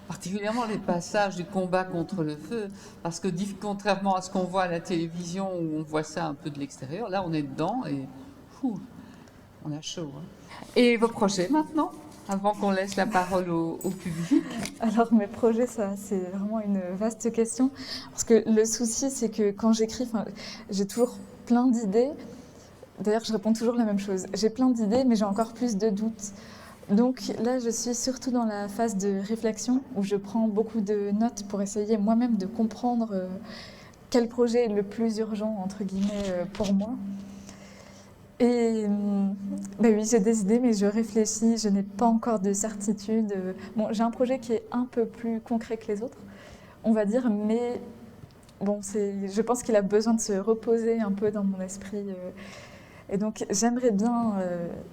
Particulièrement les passages du combat contre le feu, parce que contrairement à ce qu'on voit à la télévision où on voit ça un peu de l'extérieur, là on est dedans et on a chaud. Hein. Et vos projets maintenant, avant qu'on laisse la parole au public? Alors mes projets, ça c'est vraiment une vaste question, parce que le souci c'est que quand j'écris, j'ai toujours plein d'idées. D'ailleurs je réponds toujours la même chose, j'ai plein d'idées mais j'ai encore plus de doutes. Donc là, je suis surtout dans la phase de réflexion où je prends beaucoup de notes pour essayer moi-même de comprendre quel projet est le plus urgent, entre guillemets, pour moi. Et ben oui, j'ai des idées, mais je réfléchis, je n'ai pas encore de certitude. Bon, j'ai un projet qui est un peu plus concret que les autres, on va dire, mais bon, je pense qu'il a besoin de se reposer un peu dans mon esprit. Et donc j'aimerais bien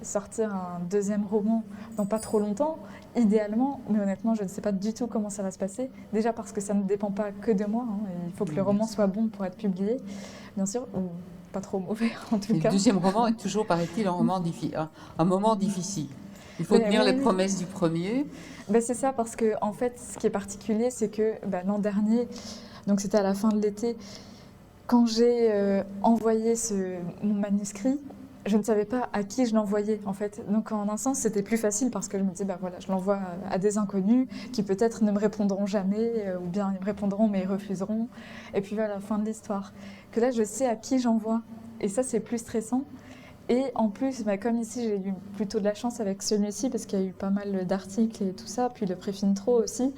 sortir un deuxième roman dans pas trop longtemps, idéalement, mais honnêtement je ne sais pas du tout comment ça va se passer. Déjà parce que ça ne dépend pas que de moi, hein, et il faut que le roman soit bon pour être publié, bien sûr, ou pas trop mauvais en tout cas. Le deuxième roman est toujours, paraît-il, un moment difficile. Il faut tenir les promesses du premier. Ben, c'est ça, parce que en fait ce qui est particulier c'est que l'an dernier, donc c'était à la fin de l'été, quand j'ai envoyé mon manuscrit, je ne savais pas à qui je l'envoyais en fait. Donc en un sens, c'était plus facile parce que je me disais, voilà, je l'envoie à des inconnus qui peut-être ne me répondront jamais, ou bien ils me répondront mais ils refuseront. Et puis voilà, fin de l'histoire. Que là, je sais à qui j'envoie. Et ça, c'est plus stressant. Et en plus, comme ici, j'ai eu plutôt de la chance avec celui-ci parce qu'il y a eu pas mal d'articles et tout ça, puis le prix Fintro aussi.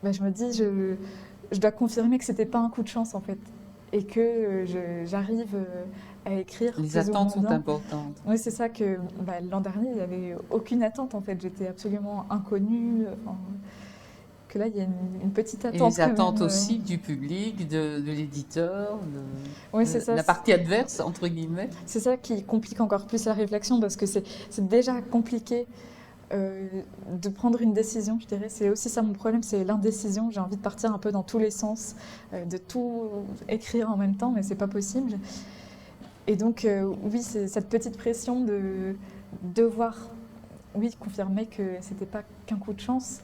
Je me dis, je dois confirmer que c'était pas un coup de chance en fait. Et que j'arrive à écrire. Les attentes sont importantes. Oui, c'est ça que l'an dernier, il n'y avait aucune attente en fait. J'étais absolument inconnue. Que là, il y a une petite attente. Et les attentes aussi du public, de l'éditeur, oui, c'est ça, la partie adverse, entre guillemets. C'est ça qui complique encore plus la réflexion parce que c'est déjà compliqué de prendre une décision, je dirais. C'est aussi ça mon problème, c'est l'indécision. J'ai envie de partir un peu dans tous les sens, de tout écrire en même temps, mais c'est pas possible. Et donc, oui, c'est cette petite pression de devoir, oui, confirmer que c'était pas qu'un coup de chance.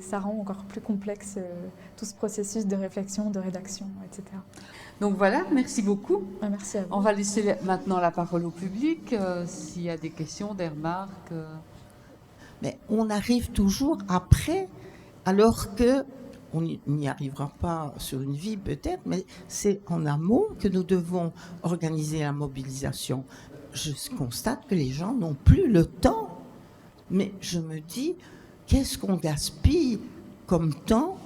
Ça rend encore plus complexe tout ce processus de réflexion, de rédaction, etc. Donc voilà, merci beaucoup. Merci à vous. On va laisser maintenant la parole au public, s'il y a des questions, des remarques. Mais on arrive toujours après, alors que on n'y arrivera pas sur une vie peut-être, mais c'est en amont que nous devons organiser la mobilisation. Je constate que les gens n'ont plus le temps, mais je me dis, qu'est-ce qu'on gaspille comme temps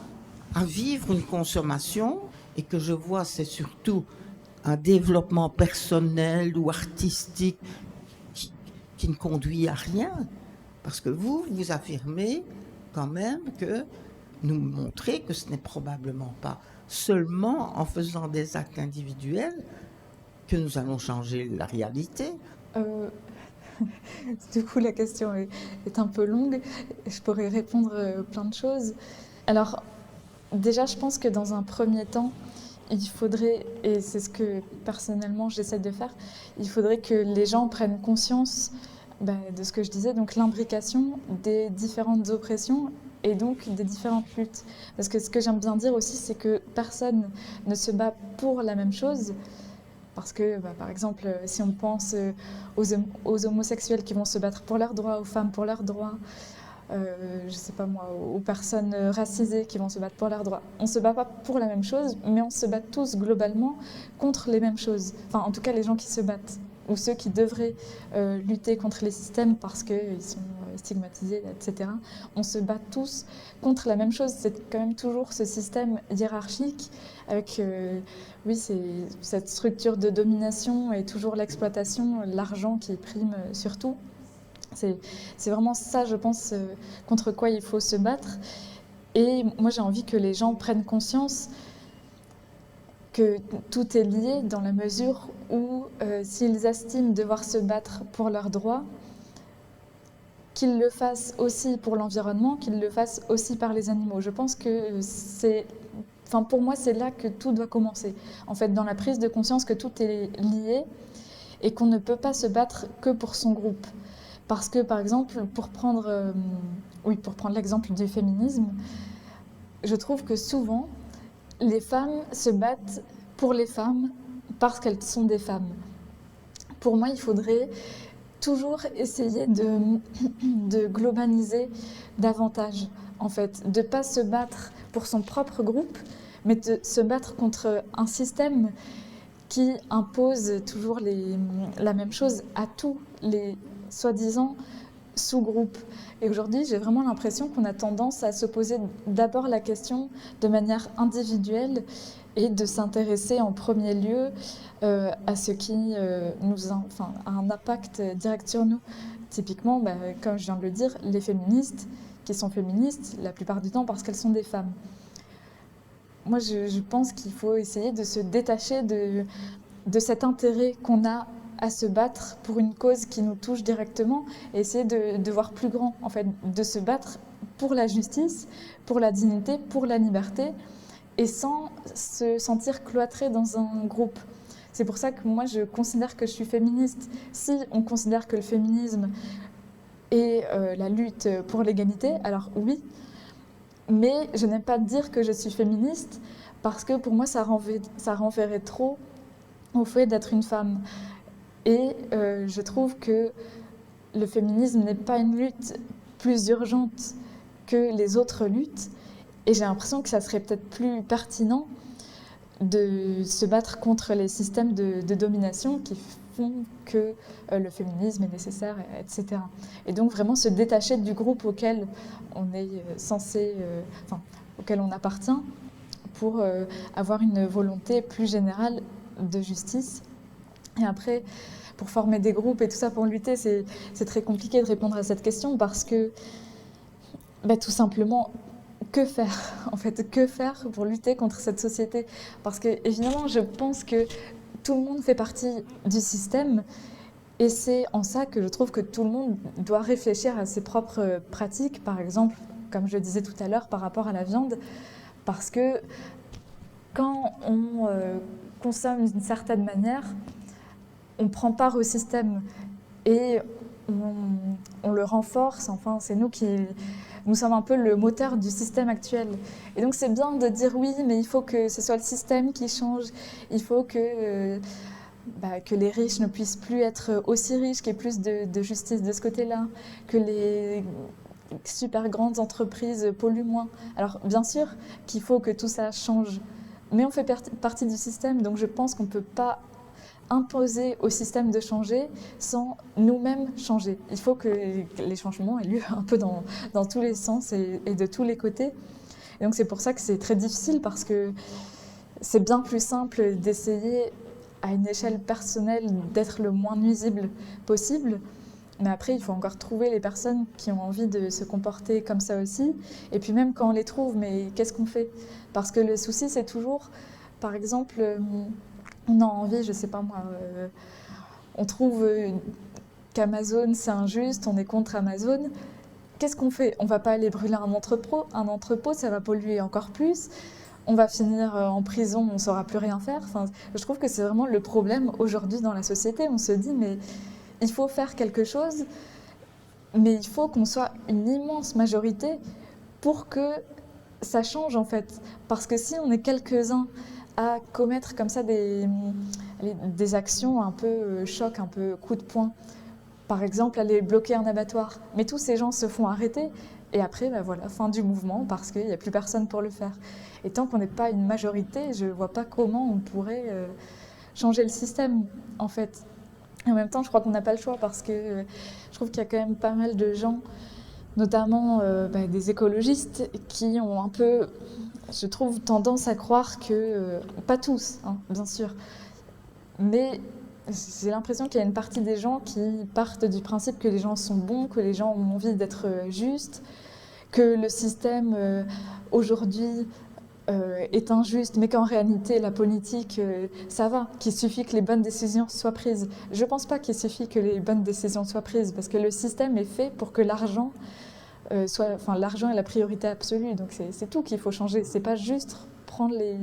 à vivre une consommation, et que je vois c'est surtout un développement personnel ou artistique qui ne conduit à rien. Parce que vous affirmez quand même que nous montrez que ce n'est probablement pas seulement en faisant des actes individuels que nous allons changer la réalité. Du coup, la question est un peu longue. Je pourrais répondre plein de choses. Alors, déjà, je pense que dans un premier temps, il faudrait, et c'est ce que personnellement j'essaie de faire, il faudrait que les gens prennent conscience de ce que je disais, donc l'imbrication des différentes oppressions et donc des différentes luttes. Parce que ce que j'aime bien dire aussi, c'est que personne ne se bat pour la même chose. Parce que, par exemple, si on pense aux homosexuels qui vont se battre pour leurs droits, aux femmes pour leurs droits, je sais pas moi, aux personnes racisées qui vont se battre pour leurs droits. On ne se bat pas pour la même chose, mais on se bat tous globalement contre les mêmes choses. Enfin, en tout cas, les gens qui se battent, ou ceux qui devraient lutter contre les systèmes parce qu'ils sont stigmatisés, etc. On se bat tous contre la même chose. C'est quand même toujours ce système hiérarchique avec, cette structure de domination et toujours l'exploitation, l'argent qui prime surtout. C'est vraiment ça, je pense, contre quoi il faut se battre. Et moi, j'ai envie que les gens prennent conscience que tout est lié dans la mesure où, s'ils estiment devoir se battre pour leurs droits, qu'ils le fassent aussi pour l'environnement, qu'ils le fassent aussi par les animaux. Je pense que pour moi, c'est là que tout doit commencer. En fait, dans la prise de conscience que tout est lié et qu'on ne peut pas se battre que pour son groupe. Parce que, par exemple, pour prendre l'exemple du féminisme, je trouve que souvent, les femmes se battent pour les femmes parce qu'elles sont des femmes. Pour moi, il faudrait toujours essayer de globaliser davantage, en fait, de ne pas se battre pour son propre groupe, mais de se battre contre un système qui impose toujours la même chose à tous les soi-disant sous-groupes. Et aujourd'hui, j'ai vraiment l'impression qu'on a tendance à se poser d'abord la question de manière individuelle et de s'intéresser en premier lieu à ce qui a un impact direct sur nous. Typiquement, comme je viens de le dire, les féministes qui sont féministes la plupart du temps parce qu'elles sont des femmes. Moi, je pense qu'il faut essayer de se détacher de cet intérêt qu'on a à se battre pour une cause qui nous touche directement et essayer de voir plus grand, en fait, de se battre pour la justice, pour la dignité, pour la liberté et sans se sentir cloîtré dans un groupe. C'est pour ça que moi, je considère que je suis féministe. Si on considère que le féminisme est la lutte pour l'égalité, alors oui, mais je n'aime pas dire que je suis féministe parce que pour moi, ça renverrait trop au fait d'être une femme. Et je trouve que le féminisme n'est pas une lutte plus urgente que les autres luttes. Et j'ai l'impression que ça serait peut-être plus pertinent de se battre contre les systèmes de domination qui font que le féminisme est nécessaire, etc. Et donc vraiment se détacher du groupe auquel on est auquel on appartient pour avoir une volonté plus générale de justice. Et après, pour former des groupes et tout ça, pour lutter, c'est très compliqué de répondre à cette question parce que, tout simplement, que faire en fait, que faire pour lutter contre cette société? Parce que, évidemment, je pense que tout le monde fait partie du système et c'est en ça que je trouve que tout le monde doit réfléchir à ses propres pratiques, par exemple, comme je le disais tout à l'heure, par rapport à la viande, parce que quand on consomme d'une certaine manière, on prend part au système et on le renforce. Enfin, c'est nous sommes un peu le moteur du système actuel. Et donc, c'est bien de dire oui, mais il faut que ce soit le système qui change. Il faut que les riches ne puissent plus être aussi riches, qu'il y ait plus de justice de ce côté-là, que les super grandes entreprises polluent moins. Alors, bien sûr qu'il faut que tout ça change, mais on fait partie du système, donc je pense qu'on ne peut pas imposer au système de changer sans nous-mêmes changer. Il faut que les changements aient lieu un peu dans tous les sens et de tous les côtés. Et donc c'est pour ça que c'est très difficile parce que c'est bien plus simple d'essayer à une échelle personnelle d'être le moins nuisible possible. Mais après, il faut encore trouver les personnes qui ont envie de se comporter comme ça aussi. Et puis même quand on les trouve, mais qu'est-ce qu'on fait? Parce que le souci, c'est toujours, par exemple, on a envie, je sais pas moi, on trouve qu'Amazon c'est injuste, on est contre Amazon. Qu'est-ce qu'on fait? On va pas aller brûler un entrepôt, ça va polluer encore plus. On va finir en prison, on saura plus rien faire. Enfin, je trouve que c'est vraiment le problème aujourd'hui dans la société. On se dit mais il faut faire quelque chose, mais il faut qu'on soit une immense majorité pour que ça change en fait. Parce que si on est quelques-uns à commettre comme ça des actions un peu choc, un peu coup de poing, par exemple aller bloquer un abattoir, mais tous ces gens se font arrêter et après voilà, fin du mouvement parce qu'il n'y a plus personne pour le faire. Et tant qu'on n'est pas une majorité, je ne vois pas comment on pourrait changer le système en fait. Et en même temps, je crois qu'on n'a pas le choix parce que je trouve qu'il y a quand même pas mal de gens, notamment des écologistes, qui ont un peu, je trouve, tendance à croire que, pas tous, hein, bien sûr, mais j'ai l'impression qu'il y a une partie des gens qui partent du principe que les gens sont bons, que les gens ont envie d'être justes, que le système aujourd'hui est injuste, mais qu'en réalité la politique, ça va, qu'il suffit que les bonnes décisions soient prises. Je ne pense pas qu'il suffit que les bonnes décisions soient prises, parce que le système est fait pour que l'argent l'argent est la priorité absolue, donc c'est tout qu'il faut changer. C'est pas juste prendre les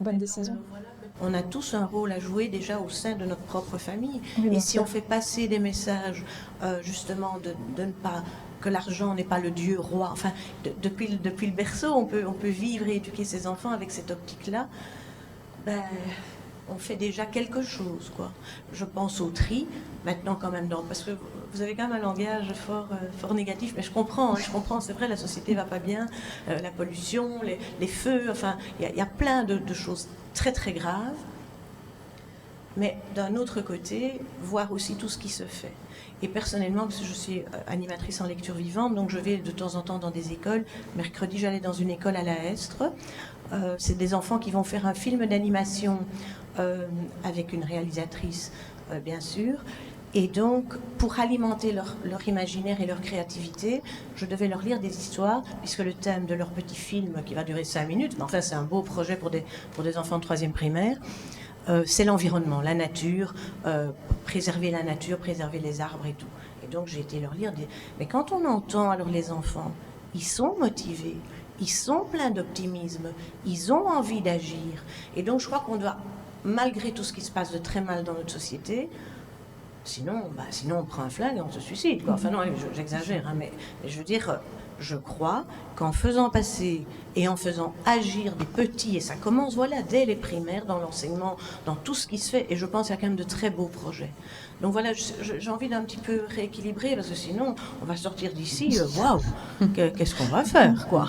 bonnes décisions. On a tous un rôle à jouer déjà au sein de notre propre famille. Oui, et si on fait passer des messages, justement, de ne pas que l'argent n'est pas le Dieu roi. Enfin, depuis le berceau, on peut vivre et éduquer ses enfants avec cette optique-là. Ben, on fait déjà quelque chose, quoi. Je pense au tri, maintenant quand même, parce que vous avez quand même un langage fort négatif, mais je comprends, c'est vrai, la société va pas bien, la pollution, les feux, enfin, il y a plein de choses très très graves. Mais d'un autre côté, voir aussi tout ce qui se fait. Et personnellement, parce que je suis animatrice en lecture vivante, donc je vais de temps en temps dans des écoles. Mercredi, j'allais dans une école à la Hestre. C'est des enfants qui vont faire un film d'animation avec une réalisatrice, bien sûr. Et donc, pour alimenter leur imaginaire et leur créativité, je devais leur lire des histoires, puisque le thème de leur petit film, qui va durer 5 minutes, mais enfin c'est un beau projet pour des enfants de 3e primaire, c'est l'environnement, la nature, préserver la nature, préserver les arbres et tout. Et donc j'ai été leur lire Mais quand on entend alors les enfants, ils sont motivés, ils sont pleins d'optimisme, ils ont envie d'agir. Et donc je crois qu'on doit, malgré tout ce qui se passe de très mal dans notre société, sinon on prend un flingue et on se suicide, quoi. Enfin non, j'exagère, hein, mais je veux dire, je crois qu'en faisant passer et en faisant agir des petits, et ça commence voilà dès les primaires, dans l'enseignement, dans tout ce qui se fait, et je pense qu'il y a quand même de très beaux projets. Donc voilà, j'ai envie d'un petit peu rééquilibrer, parce que sinon on va sortir d'ici, waouh, qu'est-ce qu'on va faire, quoi.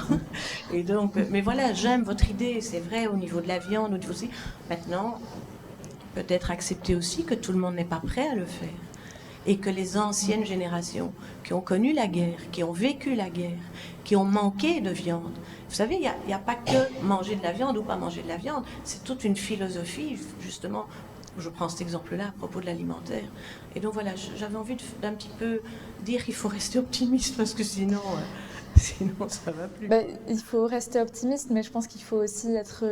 Et donc, mais voilà, j'aime votre idée, c'est vrai, au niveau de la viande, au niveau aussi. Maintenant, peut-être accepter aussi que tout le monde n'est pas prêt à le faire. Et que les anciennes générations qui ont connu la guerre, qui ont vécu la guerre, qui ont manqué de viande. Vous savez, il n'y a pas que manger de la viande ou pas manger de la viande. C'est toute une philosophie, justement. Je prends cet exemple-là à propos de l'alimentaire. Et donc voilà, j'avais envie d'un petit peu dire qu'il faut rester optimiste parce que sinon ça va plus. Il faut rester optimiste, mais je pense qu'il faut aussi être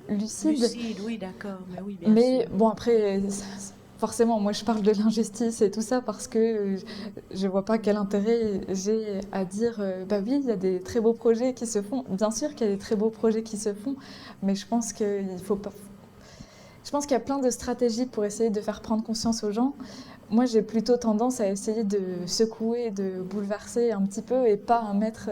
lucide. Lucide, oui, d'accord. Oui, bien mais sûr. Bon, après, forcément, moi je parle de l'injustice et tout ça parce que je vois pas quel intérêt j'ai à dire oui, il y a des très beaux projets qui se font. Bien sûr qu'il y a des très beaux projets qui se font, mais je pense qu'il faut pas. Je pense qu'il y a plein de stratégies pour essayer de faire prendre conscience aux gens. Moi, j'ai plutôt tendance à essayer de secouer, de bouleverser un petit peu et pas à mettre...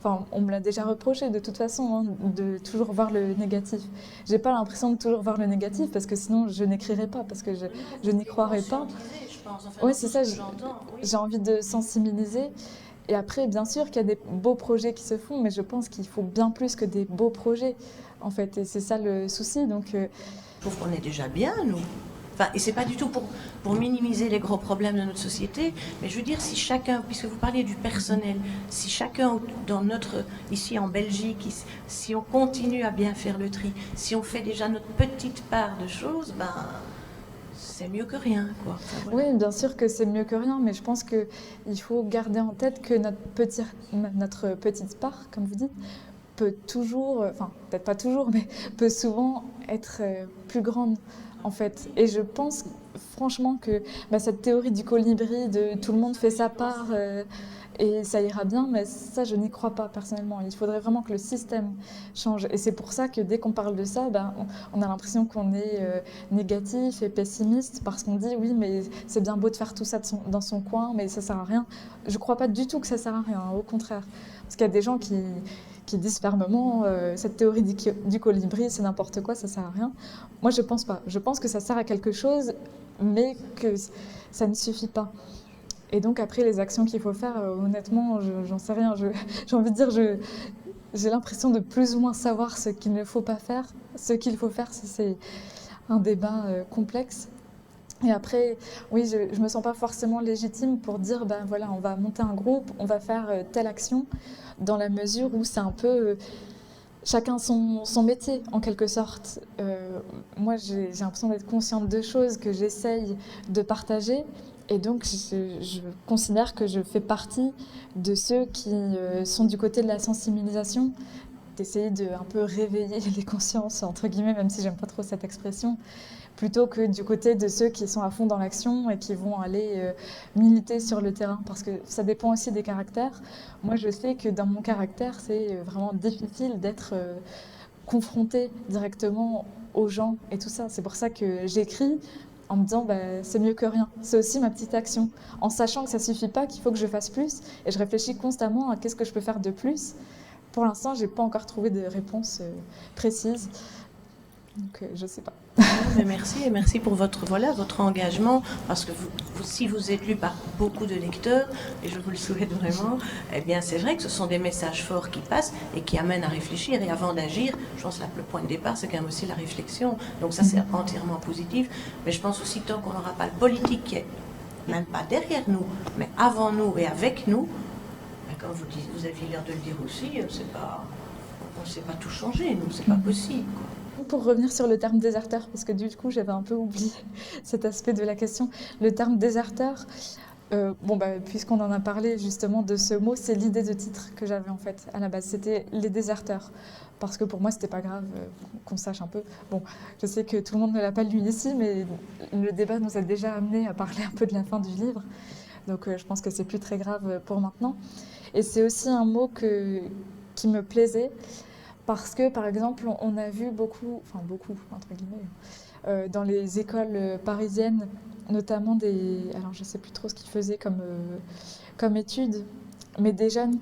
on me l'a déjà reproché de toute façon, hein, de toujours voir le négatif. J'ai pas l'impression de toujours voir le négatif parce que sinon je n'écrirais pas, parce que je n'y croirais pas. Oui, c'est ça, j'ai envie de sensibiliser. Et après, bien sûr qu'il y a des beaux projets qui se font, mais je pense qu'il faut bien plus que des beaux projets, en fait. Et c'est ça le souci, donc... Je trouve qu'on est déjà bien, nous. Enfin, et c'est pas du tout pour minimiser les gros problèmes de notre société, mais je veux dire, si chacun, puisque vous parliez du personnel, si chacun ici en Belgique, si on continue à bien faire le tri, si on fait déjà notre petite part de choses, c'est mieux que rien, quoi. Enfin, voilà. Oui, bien sûr que c'est mieux que rien, mais je pense qu'il faut garder en tête que notre petite part, comme vous dites, peut toujours, peut-être pas toujours, mais peut souvent être plus grande, en fait. Et je pense franchement que cette théorie du colibri, de tout le monde fait sa part et ça ira bien, mais ça, je n'y crois pas personnellement. Il faudrait vraiment que le système change. Et c'est pour ça que dès qu'on parle de ça, on a l'impression qu'on est négatif et pessimiste parce qu'on dit oui, mais c'est bien beau de faire tout ça dans son coin, mais ça sert à rien. Je ne crois pas du tout que ça sert à rien, au contraire. Parce qu'il y a des gens qui disent fermement cette théorie du colibri, c'est n'importe quoi, ça sert à rien. Moi, je pense pas. Je pense que ça sert à quelque chose, mais que ça ne suffit pas. Et donc après, les actions qu'il faut faire, honnêtement, j'en sais rien. J'ai envie de dire, j'ai l'impression de plus ou moins savoir ce qu'il ne faut pas faire. Ce qu'il faut faire, c'est un débat complexe. Et après, oui, je me sens pas forcément légitime pour dire, ben voilà, on va monter un groupe, on va faire telle action, dans la mesure où c'est un peu chacun son métier, en quelque sorte. Moi, j'ai l'impression d'être consciente de choses que j'essaye de partager. Et donc, je considère que je fais partie de ceux qui sont du côté de la sensibilisation, d'essayer de un peu réveiller les consciences, entre guillemets, même si j'aime pas trop cette expression, plutôt que du côté de ceux qui sont à fond dans l'action et qui vont aller militer sur le terrain, parce que ça dépend aussi des caractères. Moi, je sais que dans mon caractère, c'est vraiment difficile d'être confrontée directement aux gens et tout ça. C'est pour ça que j'écris en me disant c'est mieux que rien. C'est aussi ma petite action, en sachant que ça suffit pas, qu'il faut que je fasse plus, et je réfléchis constamment à qu'est-ce que je peux faire de plus. Pour l'instant, j'ai pas encore trouvé de réponse précise. Donc, je sais pas. Mais merci, et merci pour votre engagement, parce que si vous êtes lu par beaucoup de lecteurs, et je vous le souhaite vraiment, eh bien c'est vrai que ce sont des messages forts qui passent et qui amènent à réfléchir. Et avant d'agir, je pense que le point de départ, c'est quand même aussi la réflexion. Donc ça, c'est entièrement positif. Mais je pense aussi, tant qu'on n'aura pas le politique qui est même pas derrière nous, mais avant nous et avec nous, comme vous aviez l'air de le dire aussi, on ne sait pas tout changer, nous, c'est pas possible, quoi. Pour revenir sur le terme déserteur, parce que du coup j'avais un peu oublié cet aspect de la question, le terme déserteur, puisqu'on en a parlé justement de ce mot, c'est l'idée de titre que j'avais en fait à la base, c'était les déserteurs, parce que pour moi c'était pas grave qu'on sache un peu. Bon, je sais que tout le monde ne l'a pas lu ici, mais le débat nous a déjà amené à parler un peu de la fin du livre, donc je pense que c'est plus très grave pour maintenant. Et c'est aussi un mot qui me plaisait, parce que, par exemple, on a vu beaucoup, entre guillemets, dans les écoles parisiennes, notamment alors je ne sais plus trop ce qu'ils faisaient comme études, mais des jeunes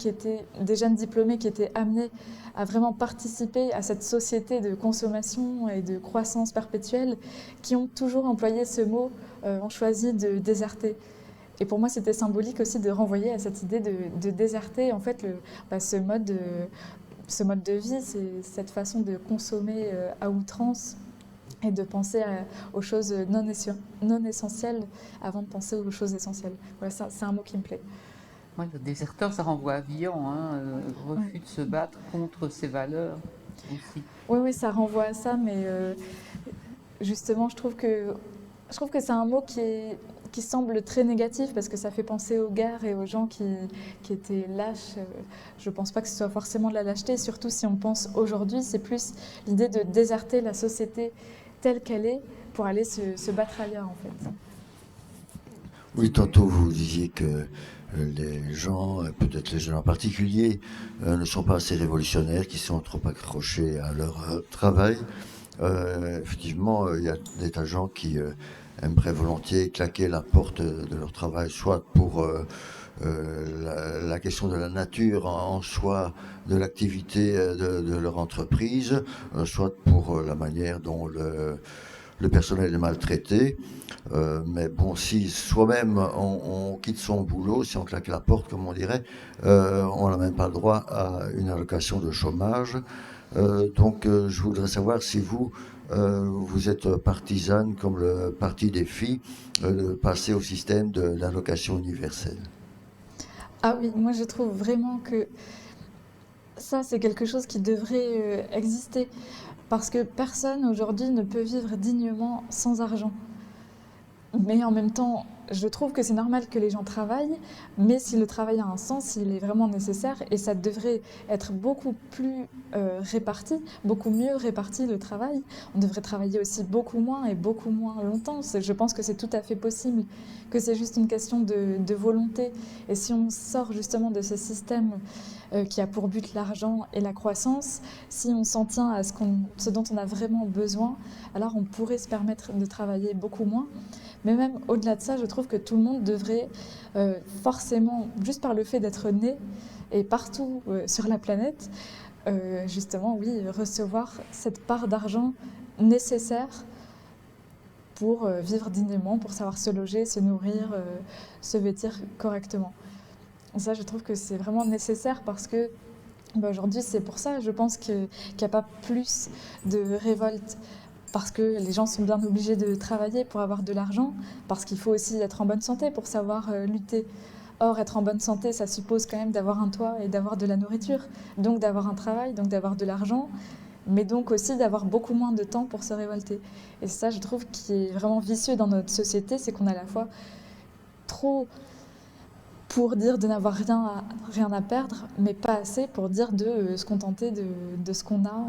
diplômés qui étaient amenés à vraiment participer à cette société de consommation et de croissance perpétuelle, qui ont toujours employé ce mot, ont choisi de déserter. Et pour moi, c'était symbolique aussi de renvoyer à cette idée de déserter, en fait, ce mode de vie, c'est cette façon de consommer à outrance et de penser aux choses non essentielles avant de penser aux choses essentielles. Voilà, c'est un mot qui me plaît. Ouais, le déserteur, ça renvoie à Villon, refus de se battre contre ses valeurs aussi. Oui, ça renvoie à ça, mais justement, je trouve que c'est un mot qui semble très négatif, parce que ça fait penser aux guerres et aux gens qui étaient lâches. Je ne pense pas que ce soit forcément de la lâcheté, surtout si on pense aujourd'hui, c'est plus l'idée de déserter la société telle qu'elle est pour aller se battre ailleurs, en fait. Oui, tantôt vous disiez que les gens, peut-être les jeunes en particulier, ne sont pas assez révolutionnaires, qui sont trop accrochés à leur travail. Effectivement, il y a des tas de gens qui aimeraient volontiers claquer la porte de leur travail, soit pour la question de la nature en soi, de l'activité de leur entreprise, soit pour la manière dont le personnel est maltraité. Mais bon, si soi-même on quitte son boulot, si on claque la porte, comme on dirait, on n'a même pas le droit à une allocation de chômage. Donc je voudrais savoir si vous êtes partisane, comme le Parti des filles, de passer au système de l'allocation universelle. Ah oui, moi je trouve vraiment que ça c'est quelque chose qui devrait exister, parce que personne aujourd'hui ne peut vivre dignement sans argent. Mais en même temps, je trouve que c'est normal que les gens travaillent, mais si le travail a un sens, il est vraiment nécessaire, et ça devrait être beaucoup plus réparti, beaucoup mieux réparti le travail. On devrait travailler aussi beaucoup moins et beaucoup moins longtemps. Je pense que c'est tout à fait possible, que c'est juste une question de volonté. Et si on sort justement de ce système qui a pour but l'argent et la croissance, si on s'en tient à ce dont on a vraiment besoin, alors on pourrait se permettre de travailler beaucoup moins. Mais même au-delà de ça, je trouve trouve que tout le monde devrait forcément, juste par le fait d'être né et partout sur la planète, justement, oui, recevoir cette part d'argent nécessaire pour vivre dignement, pour savoir se loger, se nourrir, se vêtir correctement. Ça, je trouve que c'est vraiment nécessaire parce que aujourd'hui, c'est pour ça, je pense qu'il n'y a pas plus de révolte. Parce que les gens sont bien obligés de travailler pour avoir de l'argent, parce qu'il faut aussi être en bonne santé pour savoir lutter. Or, être en bonne santé, ça suppose quand même d'avoir un toit et d'avoir de la nourriture, donc d'avoir un travail, donc d'avoir de l'argent, mais donc aussi d'avoir beaucoup moins de temps pour se révolter. Et ça, je trouve, qui est vraiment vicieux dans notre société, c'est qu'on a à la fois trop pour dire de n'avoir rien à perdre, mais pas assez pour dire de se contenter de ce qu'on a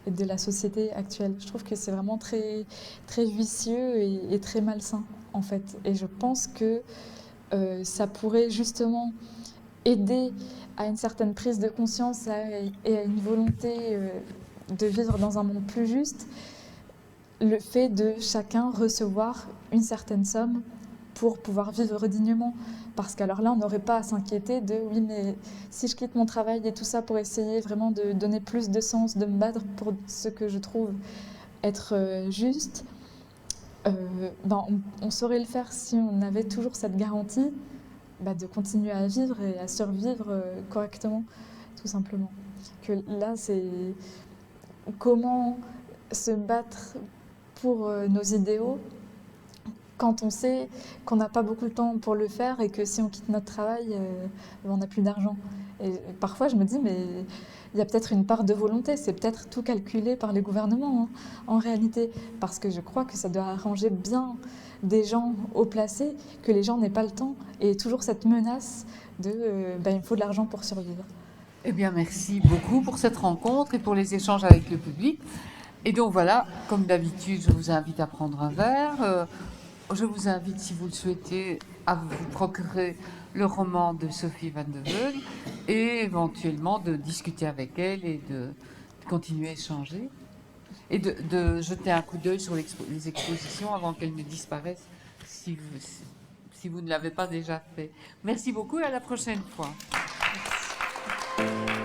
et de la société actuelle. Je trouve que c'est vraiment très, très vicieux et très malsain, en fait. Et je pense que ça pourrait justement aider à une certaine prise de conscience et à une volonté de vivre dans un monde plus juste, le fait de chacun recevoir une certaine somme pour pouvoir vivre dignement. Parce qu'alors là, on n'aurait pas à s'inquiéter de « oui, mais si je quitte mon travail et tout ça pour essayer vraiment de donner plus de sens, de me battre pour ce que je trouve être juste, on saurait le faire si on avait toujours cette garantie de continuer à vivre et à survivre correctement, tout simplement. Que là, c'est comment se battre pour nos idéaux quand on sait qu'on n'a pas beaucoup de temps pour le faire et que si on quitte notre travail, on n'a plus d'argent. Et parfois, je me dis, mais il y a peut-être une part de volonté, c'est peut-être tout calculé par les gouvernements, hein, en réalité. Parce que je crois que ça doit arranger bien des gens haut placés, que les gens n'aient pas le temps, et toujours cette menace de il me faut de l'argent pour survivre. Eh bien, merci beaucoup pour cette rencontre et pour les échanges avec le public. Et donc voilà, comme d'habitude, je vous invite à prendre un verre. Je vous invite, si vous le souhaitez, à vous procurer le roman de Sophie Van de Veulen et éventuellement de discuter avec elle et de continuer à échanger et de jeter un coup d'œil sur les expositions avant qu'elles ne disparaissent si vous ne l'avez pas déjà fait. Merci beaucoup et à la prochaine fois. Merci.